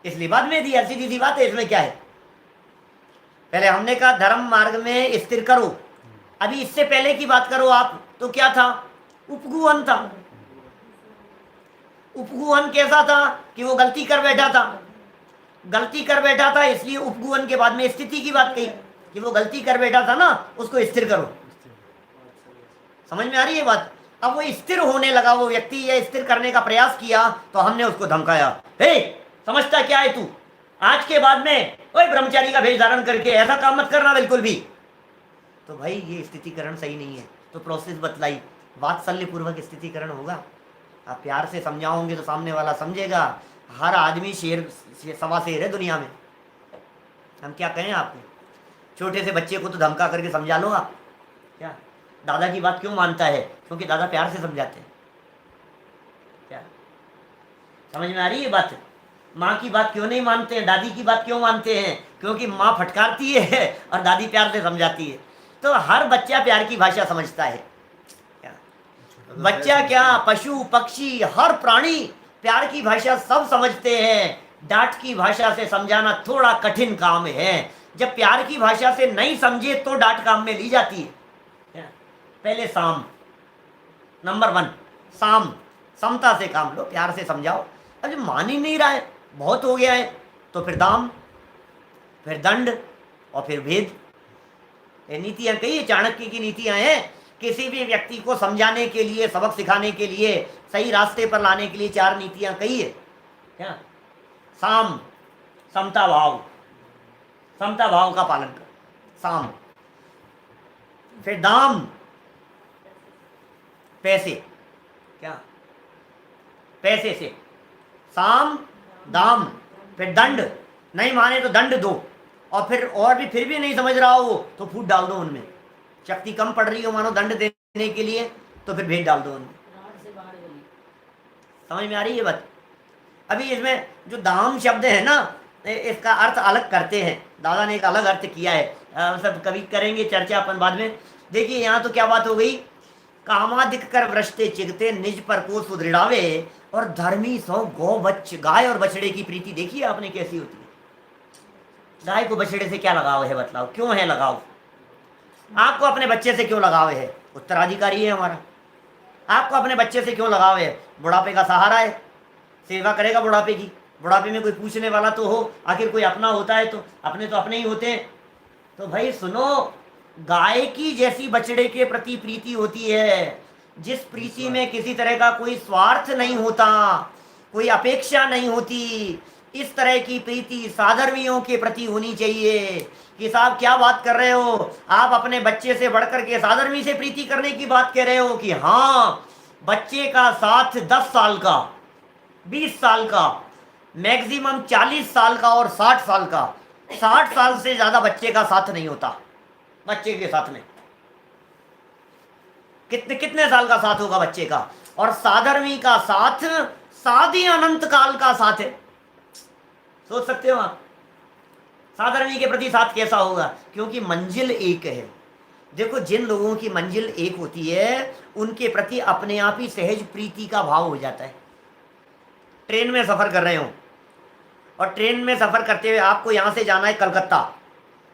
[SPEAKER 1] इसलिए बाद में दिया। सीधी सी बात है, इसमें क्या है? पहले हमने कहा धर्म मार्ग में स्थिर करो, अभी इससे पहले की बात करो आप तो क्या था? उपगुहन था। उपगुहन कैसा था कि वो गलती कर बैठा था, गलती कर बैठा था, इसलिए उपगुहन के बाद में स्थिति की बात कही कि वो गलती कर बैठा था ना, उसको स्थिर करो। समझ में आ रही है बात? अब वो स्थिर होने लगा वो व्यक्ति, या स्थिर करने का प्रयास किया तो हमने उसको धमकाया, हे समझता क्या है तू, आज के बाद में ओए ब्रह्मचारी का भेष धारण करके ऐसा काम मत करना बिल्कुल भी। तो भाई ये स्थितिकरण सही नहीं है, तो प्रोसेस बतलाई, वात्सल्य पूर्वक स्थितिकरण होगा। आप प्यार से समझाओगे तो सामने वाला समझेगा। हर आदमी शेर सवा शेर है दुनिया में, हम क्या कहें आपको? छोटे से बच्चे को तो धमका करके समझा लो आप, क्या दादा की बात क्यों मानता है? क्योंकि दादा प्यार से समझाते हैं। क्या समझ में आ रही है बात? माँ की बात क्यों नहीं मानते हैं, दादी की बात क्यों मानते हैं? क्योंकि माँ फटकारती है और दादी प्यार से समझाती है। तो हर बच्चा प्यार की भाषा समझता है। क्या बच्चा क्या, पशु पक्षी हर प्राणी प्यार की भाषा सब समझते हैं। डांट की भाषा से समझाना थोड़ा कठिन काम है। जब प्यार की भाषा से नहीं समझे तो डांट काम में ली जाती है। पहले साम, नंबर 1 साम, समता से काम लो, प्यार से समझाओ। अब जब मान ही नहीं रहा है, बहुत हो गया है, तो फिर दाम, फिर दंड और फिर भेद। ये नीतियां कई है, चाणक्य की नीतियां हैं। किसी भी व्यक्ति को समझाने के लिए, सबक सिखाने के लिए, सही रास्ते पर लाने के लिए 4 नीतियां कही है। क्या? साम, समता भाव, समता भाव का पालन कर, साम। फिर दाम, पैसे, क्या पैसे से, साम दाम। फिर दंड, नहीं माने तो दंड दो, और फिर भी नहीं समझ रहा हो तो फूट डाल दो उनमें। शक्ति कम पड़ रही हो मानो दंड देने के लिए, तो फिर भेद डाल दो उनमें। समझ में आ रही है बात? अभी इसमें जो दाम शब्द है ना, इसका अर्थ अलग करते हैं, दादा ने एक अलग अर्थ किया है। सब कभी करेंगे चर्चा अपन बाद में। देखिए यहाँ तो क्या बात हो गई, कामादिक कर व्रष्टे चिगते निज पर को सुदृढ़ावे, और धर्मी सौ गौ बच्च, गाय और बछड़े की प्रीति देखिए आपने कैसी होती है। गाय को बछड़े से क्या लगाव है बतलाओ? क्यों है लगाव? आपको अपने बच्चे से क्यों लगाव है? उत्तराधिकारी है हमारा। आपको अपने बच्चे से क्यों लगाव है? बुढ़ापे का सहारा है, सेवा करेगा बुढ़ापे की। बुढ़ापे में कोई पूछने वाला तो हो, आखिर कोई अपना होता है तो अपने ही होते हैं। तो भाई सुनो, गाय की जैसी बछड़े के प्रति प्रीति होती है, जिस प्रीति में किसी तरह का कोई स्वार्थ नहीं होता, कोई अपेक्षा नहीं होती, इस तरह की प्रीति साधर्मियों के प्रति होनी चाहिए। कि साहब क्या बात कर रहे हो, आप अपने बच्चे से बढ़कर के साधर्मी से प्रीति करने की बात कह रहे हो? कि हाँ, बच्चे का साथ 10 साल का, 20 साल का, मैक्सिमम 40 साल का और 60 साल का। 60 साल से ज्यादा बच्चे का साथ नहीं होता बच्चे के साथ में। कितने कितने साल का साथ होगा बच्चे का, और साधर्मी का साथ साधे अनंत काल का साथ है। सोच सकते हो आप साधर्मी के प्रति साथ कैसा होगा, क्योंकि मंजिल एक है। देखो जिन लोगों की मंजिल एक होती है उनके प्रति अपने आप ही सहज प्रीति का भाव हो जाता है। ट्रेन में सफर कर रहे हो और ट्रेन में सफर करते हुए आपको यहां से जाना है कलकत्ता,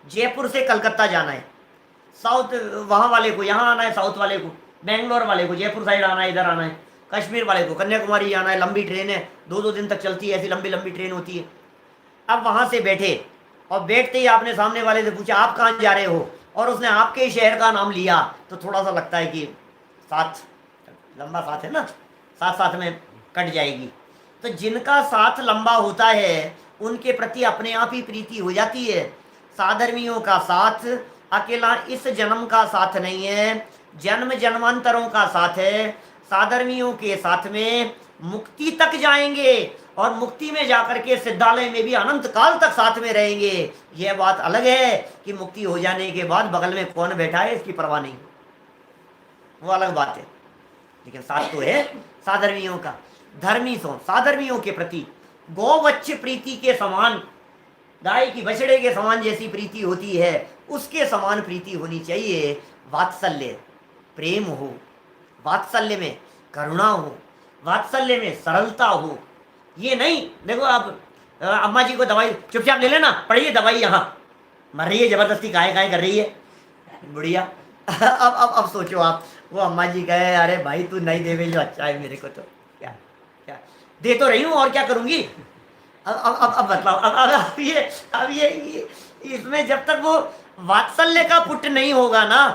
[SPEAKER 1] जयपुर से कलकत्ता जाना है, साउथ वहां वाले को यहाँ आना है, साउथ वाले को बेंगलोर वाले को जयपुर साइड आना है, इधर आना है, कश्मीर वाले को कन्याकुमारी आना है। लंबी ट्रेन है, 2-2 दिन तक चलती है, ऐसी लंबी लंबी ट्रेन होती है। अब वहां से बैठे और बैठते ही आपने सामने वाले से पूछा आप कहाँ जा रहे हो, और उसने आपके शहर का नाम लिया, तो थोड़ा सा लगता है कि साथ लंबा साथ है ना, साथ साथ में कट जाएगी। तो जिनका साथ लंबा होता है उनके प्रति अपने आप ही प्रीति हो जाती है। साधर्मियों का साथ अकेला इस जन्म का साथ नहीं है, जन्म जन्मांतरों का साथ है। साधर्मियों के साथ में मुक्ति तक जाएंगे और मुक्ति में जाकर के सिद्धालय में भी अनंत काल तक साथ में रहेंगे। यह बात अलग है कि मुक्ति हो जाने के बाद बगल में कौन बैठा है इसकी परवाह नहीं, वो अलग बात है। लेकिन साथ तो है साधर्मियों का। धर्मी सो साधर्मियों के प्रति गौवच्छ प्रीति के समान, गाय की बछड़े के समान जैसी प्रीति होती है उसके समान प्रीति होनी चाहिए। वात्सल्य प्रेम हो, वात्सल्य में करुणा हो, वात्सल्य में सरलता हो। ये नहीं देखो आप अम्मा जी को दवाई चुपचाप ले लेना, पढ़िए दवाई, यहाँ मर रही है जबरदस्ती काय काय कर रही है बुढ़िया। अब सोचो आप, वो अम्मा जी कहे अरे भाई तू नहीं देवे जो अच्छा है मेरे को, तो क्या क्या दे तो रही हूँ और क्या करूँगी। अब बताओ, अब ये इसमें जब तक वो वात्सल्य का पुट नहीं होगा ना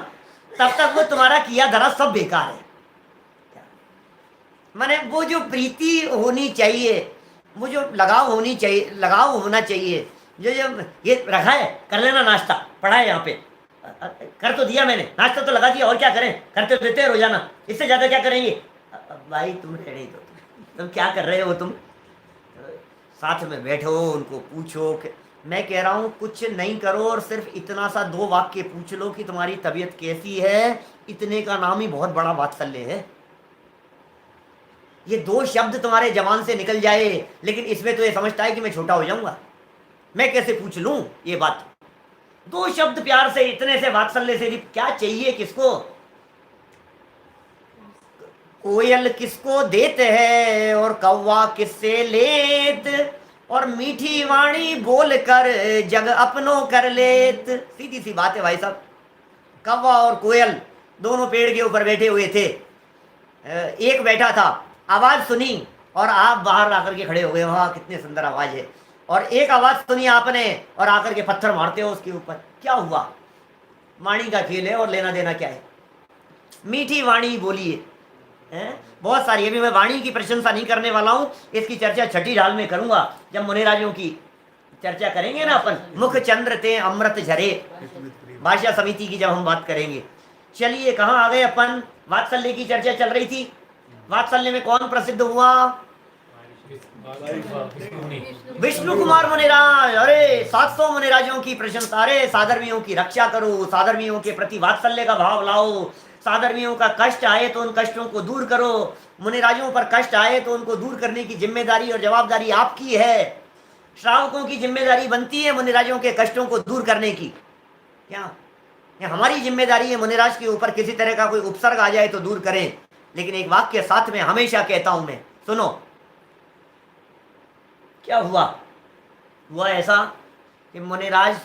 [SPEAKER 1] तब तक वो तुम्हारा किया धरा सब बेकार है। माने वो जो प्रीति होनी चाहिए, वो जो लगाव होनी चाहिए, लगाव होना चाहिए, जो जो ये रखा है कर लेना नाश्ता, पड़ा है यहाँ पे, कर तो दिया मैंने, नाश्ता तो लगा दिया, और क्या करें, करते तो देते हैं रोजाना, इससे ज्यादा क्या करेंगे। भाई तुम रहने दो, तुम क्या कर रहे हो, तुम साथ में बैठो, उनको पूछो। मैं कह रहा हूँ कुछ नहीं करो और सिर्फ इतना सा 2 वाक्य पूछ लो कि तुम्हारी तबीयत कैसी है, इतने का नाम ही बहुत बड़ा वात्सल्य है। ये 2 शब्द तुम्हारे जबान से निकल जाए, लेकिन इसमें तो ये समझता है कि मैं छोटा हो जाऊंगा, मैं कैसे पूछ लूं ये बात। 2 शब्द प्यार से, इतने से वात्सल्य से क्या चाहिए किसको। कोयल किसको देते है और कौवा किससे लेत, और मीठी वाणी बोल कर जग अपनों कर लेत। सीधी सी बात है भाई साहब। कौवा और कोयल दोनों पेड़ के ऊपर बैठे हुए थे, एक बैठा था, आवाज सुनी और आप बाहर आकर के खड़े हो गए, वहां कितनी सुंदर आवाज है, और एक आवाज सुनी आपने और आकर के पत्थर मारते हो उसके ऊपर, क्या हुआ। वाणी का खेल है और लेना देना क्या है। मीठी वाणी बोलिए, बहुत सारी। अभी मैं वाणी की प्रशंसा नहीं करने वाला हूं, इसकी चर्चा छठी ढाल में करूंगा जब मुनिराजों की चर्चा करेंगे ना अपन। मुख चंद्र ते अमृत झरे, भाषा समिति की जब हम बात करेंगे। चलिए कहाँ आ गए अपन, वात्सल्य की चर्चा चल रही थी। वात्सल्य में कौन प्रसिद्ध हुआ, विष्णु कुमार मुनिराज। अरे 700 मुनिराजों की प्रशंसा, अरे साधर्मियों की रक्षा करो, साधर्मियों के प्रति वात्सल्य का भाव लाओ, साधर्मियों का कष्ट आए तो उन कष्टों को दूर करो, मुनिराजों पर कष्ट आए तो उनको दूर करने की जिम्मेदारी और जवाबदारी आपकी है। श्रावकों की जिम्मेदारी बनती है मुनिराजों के कष्टों को दूर करने की। क्या ये हमारी जिम्मेदारी है मुनिराज के ऊपर किसी तरह का कोई उपसर्ग आ जाए तो दूर करें। लेकिन एक वाक्य साथ में हमेशा कहता हूं मैं, सुनो। क्या हुआ, हुआ ऐसा कि मुनिराज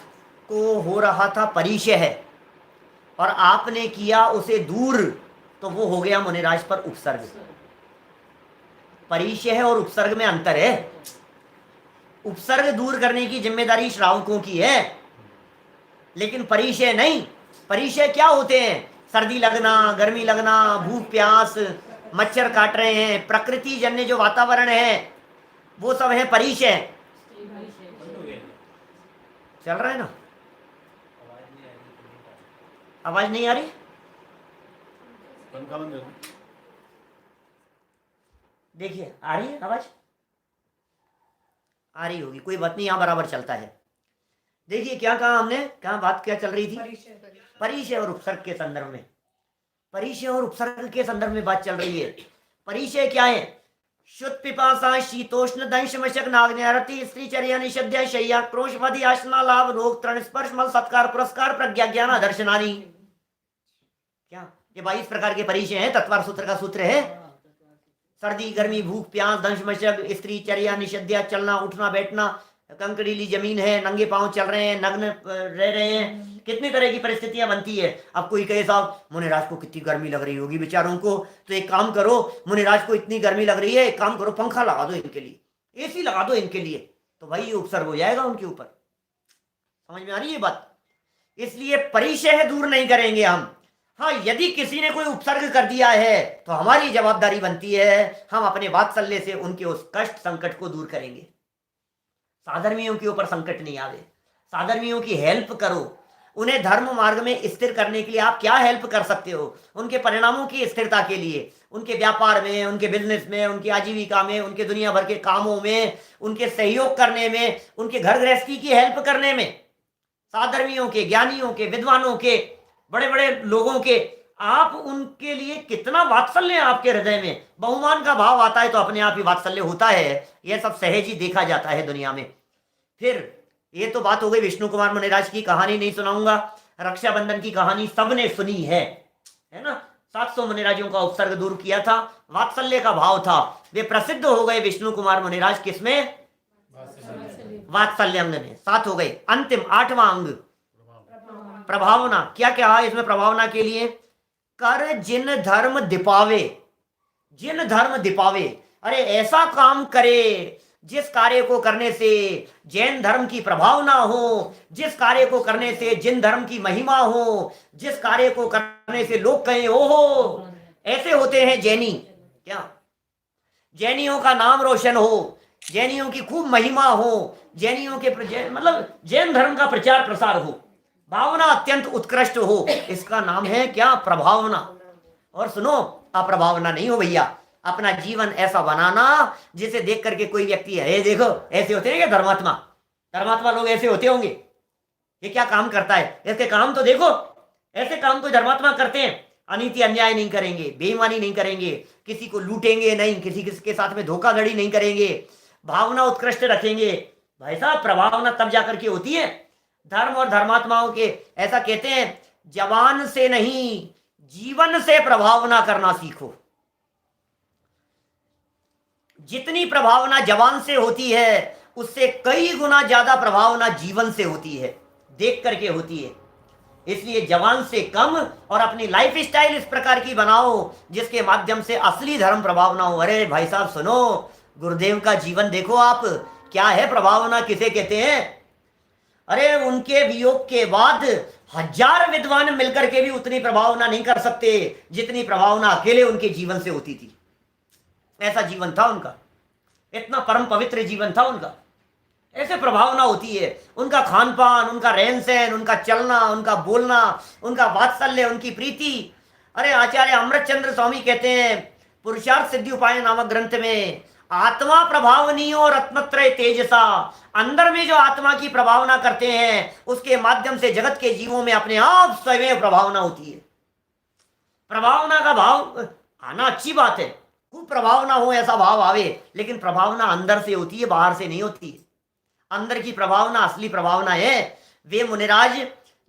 [SPEAKER 1] को हो रहा था परिचय है और आपने किया उसे दूर, तो वो हो गया मुनिराज पर उपसर्ग। परिचय है और उपसर्ग में अंतर है। उपसर्ग दूर करने की जिम्मेदारी श्रावकों की है, लेकिन परिचय नहीं। परिचय क्या होते हैं, सर्दी लगना, गर्मी लगना, भूख प्यास, मच्छर काट रहे हैं, प्रकृति जन्य जो वातावरण है वो सब है परिचय। चल रहा है ना, आवाज नहीं आ रही, देखिए आ रही है आवाज, आ रही होगी, कोई बात नहीं, यहाँ बराबर चलता है। देखिए क्या कहा हमने, कहा बात क्या चल रही थी, परिचय और उपसर्ग के संदर्भ में। परिचय और उपसर्ग के संदर्भ में बात चल रही है। परिचय क्या है? शुद्ध पिपासा शीतोष्ण दंश मशक नाग्निरति स्त्री चर्या निषद्या शय्या क्रोश वधि आसना लाभ रोग तृण स्पर्श मल सत्कार पुरस्कार प्रज्ञा ज्ञान दर्शनानी। क्या ये 22 प्रकार के परिचय हैं? तत्वार सूत्र का सूत्र है। सर्दी गर्मी भूख प्यास दंश मशक स्त्री चर्या निषद्या चलना उठना बैठना, कंकड़ीली जमीन है, नंगे पांव चल रहे हैं, नग्न रह रहे हैं, कितनी तरह की परिस्थितियां बनती है। अब कोई कहे साहब मुनिराज को कितनी गर्मी लग रही होगी बेचारों को, तो एक काम करो, मुनिराज को इतनी गर्मी लग रही है, एक काम करो पंखा लगा दो इनके लिए, एसी लगा दो इनके लिए, तो भाई ये उपसर्ग हो जाएगा उनके ऊपर। समझ में आ रही है बात? इसलिए परिचय दूर नहीं करेंगे हम। हाँ, यदि किसी ने कोई उपसर्ग कर दिया है तो हमारी जवाबदारी बनती है हम अपने वात्सल्य से उनके उस कष्ट संकट को दूर करेंगे। साधर्मियों के ऊपर संकट नहीं आवे, साधर्मियों की हेल्प करो, उन्हें धर्म मार्ग में स्थिर करने के लिए आप क्या हेल्प कर सकते हो, उनके परिणामों की स्थिरता के लिए, उनके व्यापार में, उनके बिजनेस में, उनकी आजीविका में, उनके दुनिया भर के कामों में, उनके सहयोग करने में, उनके घर गृहस्थी की हेल्प करने में, साधर्मियों के, ज्ञानियों के, विद्वानों के, बड़े बड़े लोगों के, आप उनके लिए कितना वात्सल्य आपके हृदय में, बहुमान का भाव आता है तो अपने आप ही वात्सल्य होता है। यह सब सहज ही देखा जाता है दुनिया में। फिर ये तो बात हो गई विष्णु कुमार मुनिराज की, कहानी नहीं सुनाऊंगा। रक्षाबंधन की कहानी सबने सुनी है ना। 700 मुनिराजों का उपसर्ग दूर किया था, वात्सल्य का भाव था, वे प्रसिद्ध हो गए विष्णु कुमार मुनिराज किसमें? वात्सल्य अंग में। 7 हो गए। अंतिम 8वां अंग प्रभावना। क्या क्या है इसमें प्रभावना के लिए? कर जिन धर्म दिपावे, जिन धर्म दिपावे, अरे ऐसा काम करे जिस कार्य को करने से जैन धर्म की प्रभावना हो, जिस कार्य को करने से जिन धर्म की महिमा हो, जिस कार्य को करने से लोग कहें ओहो ऐसे होते हैं जैनी। क्या जैनियों का नाम रोशन हो, जैनियों की खूब महिमा हो, जैनियों के मतलब जैन धर्म का प्रचार प्रसार हो, भावना अत्यंत उत्कृष्ट हो, इसका नाम है क्या? प्रभावना। और सुनो, अप्रभावना नहीं हो भैया, अपना जीवन ऐसा बनाना जिसे देख करके कोई व्यक्ति है देखो ऐसे होते हैं क्या धर्मात्मा, धर्मात्मा लोग ऐसे होते होंगे, ये क्या काम करता है, इसके काम तो देखो, ऐसे काम तो धर्मात्मा करते हैं। अनीति अन्याय नहीं करेंगे, बेईमानी नहीं करेंगे, किसी को लूटेंगे नहीं, किसी के साथ में धोखाधड़ी नहीं करेंगे, भावना उत्कृष्ट रखेंगे। भाई साहब प्रभावना तब जाकर के होती है। धर्म और धर्मात्माओं के ऐसा कहते हैं, जवान से नहीं जीवन से प्रभावना करना सीखो। जितनी प्रभावना जवान से होती है उससे कई गुना ज्यादा प्रभावना जीवन से होती है, देख करके होती है। इसलिए जवान से कम और अपनी लाइफ स्टाइल इस प्रकार की बनाओ जिसके माध्यम से असली धर्म प्रभावना हो। अरे भाई साहब सुनो, गुरुदेव का जीवन देखो आप, क्या है प्रभावना किसे कहते हैं? अरे उनके वियोग के बाद 1000 विद्वान मिलकर के भी उतनी प्रभावना नहीं कर सकते जितनी प्रभावना अकेले उनके जीवन से होती थी। ऐसा जीवन था उनका, इतना परम पवित्र जीवन था उनका, ऐसे प्रभावना होती है। उनका खान पान, उनका रहन सहन, उनका चलना, उनका बोलना, उनका वात्सल्य, उनकी प्रीति। अरे आचार्य अमृतचंद्र स्वामी कहते हैं पुरुषार्थ सिद्धि उपाय नामक ग्रंथ में, आत्मा प्रभावनीय और रत्नत्रय तेजसा, अंदर में जो आत्मा की प्रभावना करते हैं उसके माध्यम से जगत के जीवों में अपने आप स्वयं प्रभावना होती है। प्रभावना का भाव आना अच्छी बात है, खूब प्रभावना हो ऐसा भाव आवे, लेकिन प्रभावना अंदर से होती है, बाहर से नहीं होती है। अंदर की प्रभावना असली प्रभावना है। वे मुनिराज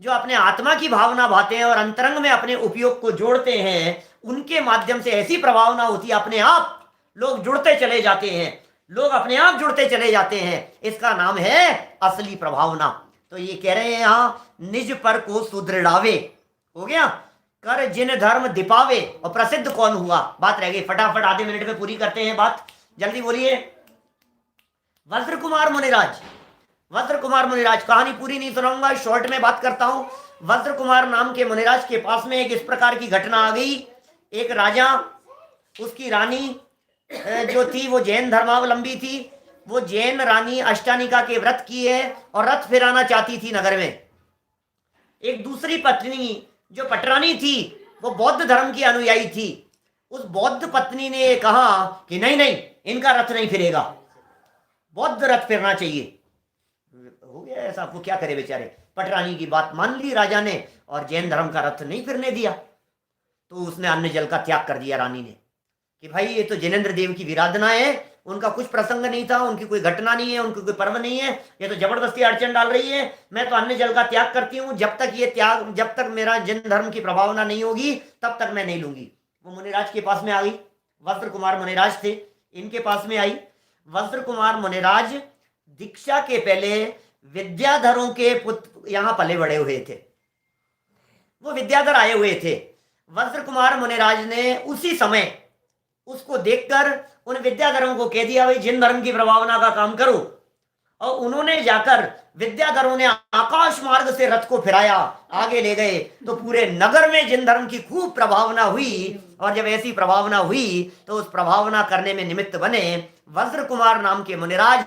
[SPEAKER 1] जो अपने आत्मा की भावना भाते हैं और अंतरंग में अपने उपयोग को जोड़ते हैं, उनके माध्यम से ऐसी प्रभावना होती है, अपने आप लोग जुड़ते चले जाते हैं, लोग अपने आप जुड़ते चले जाते हैं। इसका नाम है असली प्रभावना। तो ये कह रहे हैं यहाँ, निज पर को सुदृढ़ावे, हो गया, कर जिन धर्म दिपावे। और प्रसिद्ध कौन हुआ? बात रह गई, फटाफट आधे मिनट में पूरी करते हैं बात, जल्दी बोलिए। वज्र कुमार मुनिराज, वज्र कुमार मुनिराज, कहानी पूरी नहीं सुनाऊंगा, शॉर्ट में बात करता हूं। वज्र कुमार नाम के मुनिराज के पास में एक इस प्रकार की घटना आ गई। एक राजा, उसकी रानी जो थी वो जैन धर्मावलंबी थी। वो जैन रानी अष्टानिका के व्रत किए और रथ फिराना चाहती थी नगर में। एक दूसरी पत्नी जो पटरानी थी वो बौद्ध धर्म की अनुयायी थी। उस बौद्ध पत्नी ने कहा कि नहीं नहीं, इनका रथ नहीं फिरेगा, बौद्ध रथ फिरना चाहिए। हो गया ऐसा, आपको क्या करे बेचारे, पटरानी की बात मान ली राजा ने और जैन धर्म का रथ नहीं फिरने दिया। तो उसने अन्न जल का त्याग कर दिया रानी ने कि भाई ये तो जिनेंद्र देव की विराधना है, उनका कुछ प्रसंग नहीं था, उनकी कोई घटना नहीं है, उनकी कोई पर्व नहीं है, ये तो जबरदस्ती अड़चन डाल रही है। मैं तो अन्न जल का त्याग करती हूँ, जब तक मेरा जैन धर्म की प्रभावना नहीं होगी तब तक मैं नहीं लूंगी। वो मुनिराज के पास में आ गई, वस्त्र कुमार मुनिराज थे, इनके पास में आई। वस्त्र कुमार मुनिराज दीक्षा के पहले विद्याधरों के पुत्र यहाँ पले बड़े हुए थे, वो विद्याधर आए हुए थे। वज्र कुमार मुनिराज ने उसी समय उसको देखकर उन विद्याधरों को कह दिया, भाई जिन धर्म की प्रभावना का काम करो। और उन्होंने जाकर विद्याधरों ने आकाश मार्ग से रथ को फिराया, आगे ले गए, तो पूरे नगर में जिन धर्म की खूब प्रभावना हुई। और जब ऐसी प्रभावना हुई तो उस प्रभावना करने में निमित्त बने वज्र कुमार नाम के मुनिराज,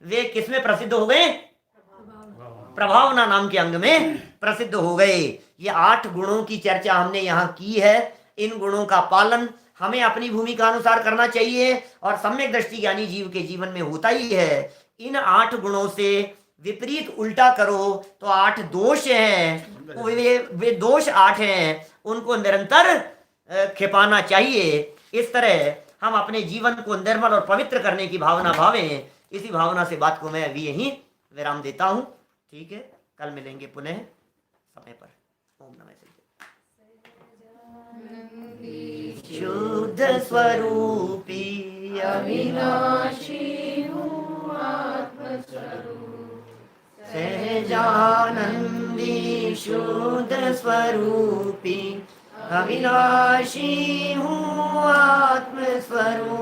[SPEAKER 1] वे किसमें प्रसिद्ध हो गए? प्रभावना नाम के अंग में प्रसिद्ध हो गए। ये 8 गुणों की चर्चा हमने यहाँ की है। इन गुणों का पालन हमें अपनी भूमिका अनुसार करना चाहिए और सम्यक दृष्टि ज्ञानी जीव के जीवन में होता ही है। इन 8 गुणों से विपरीत उल्टा करो तो 8 दोष हैं, वे दोष 8 हैं, उनको निरंतर खिपाना चाहिए। इस तरह हम अपने जीवन को निर्मल और पवित्र करने की भावना भावें। इसी भावना से बात को मैं अभी यहीं विराम देता हूँ। ठीक है, कल मिलेंगे पुनः समय पर। ओम नमः शिवाय। शुद्ध स्वरूपी अविनाशी हूँ आत्मस्वरूप, सहजानंदी शुद्ध स्वरूपी अविनाशी हूँ आत्मस्वरूप,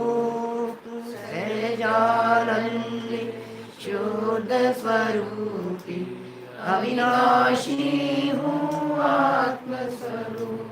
[SPEAKER 1] सहजानंदी शुद्ध स्वरूपी अविनाशी हूँ आत्मस्वरूप।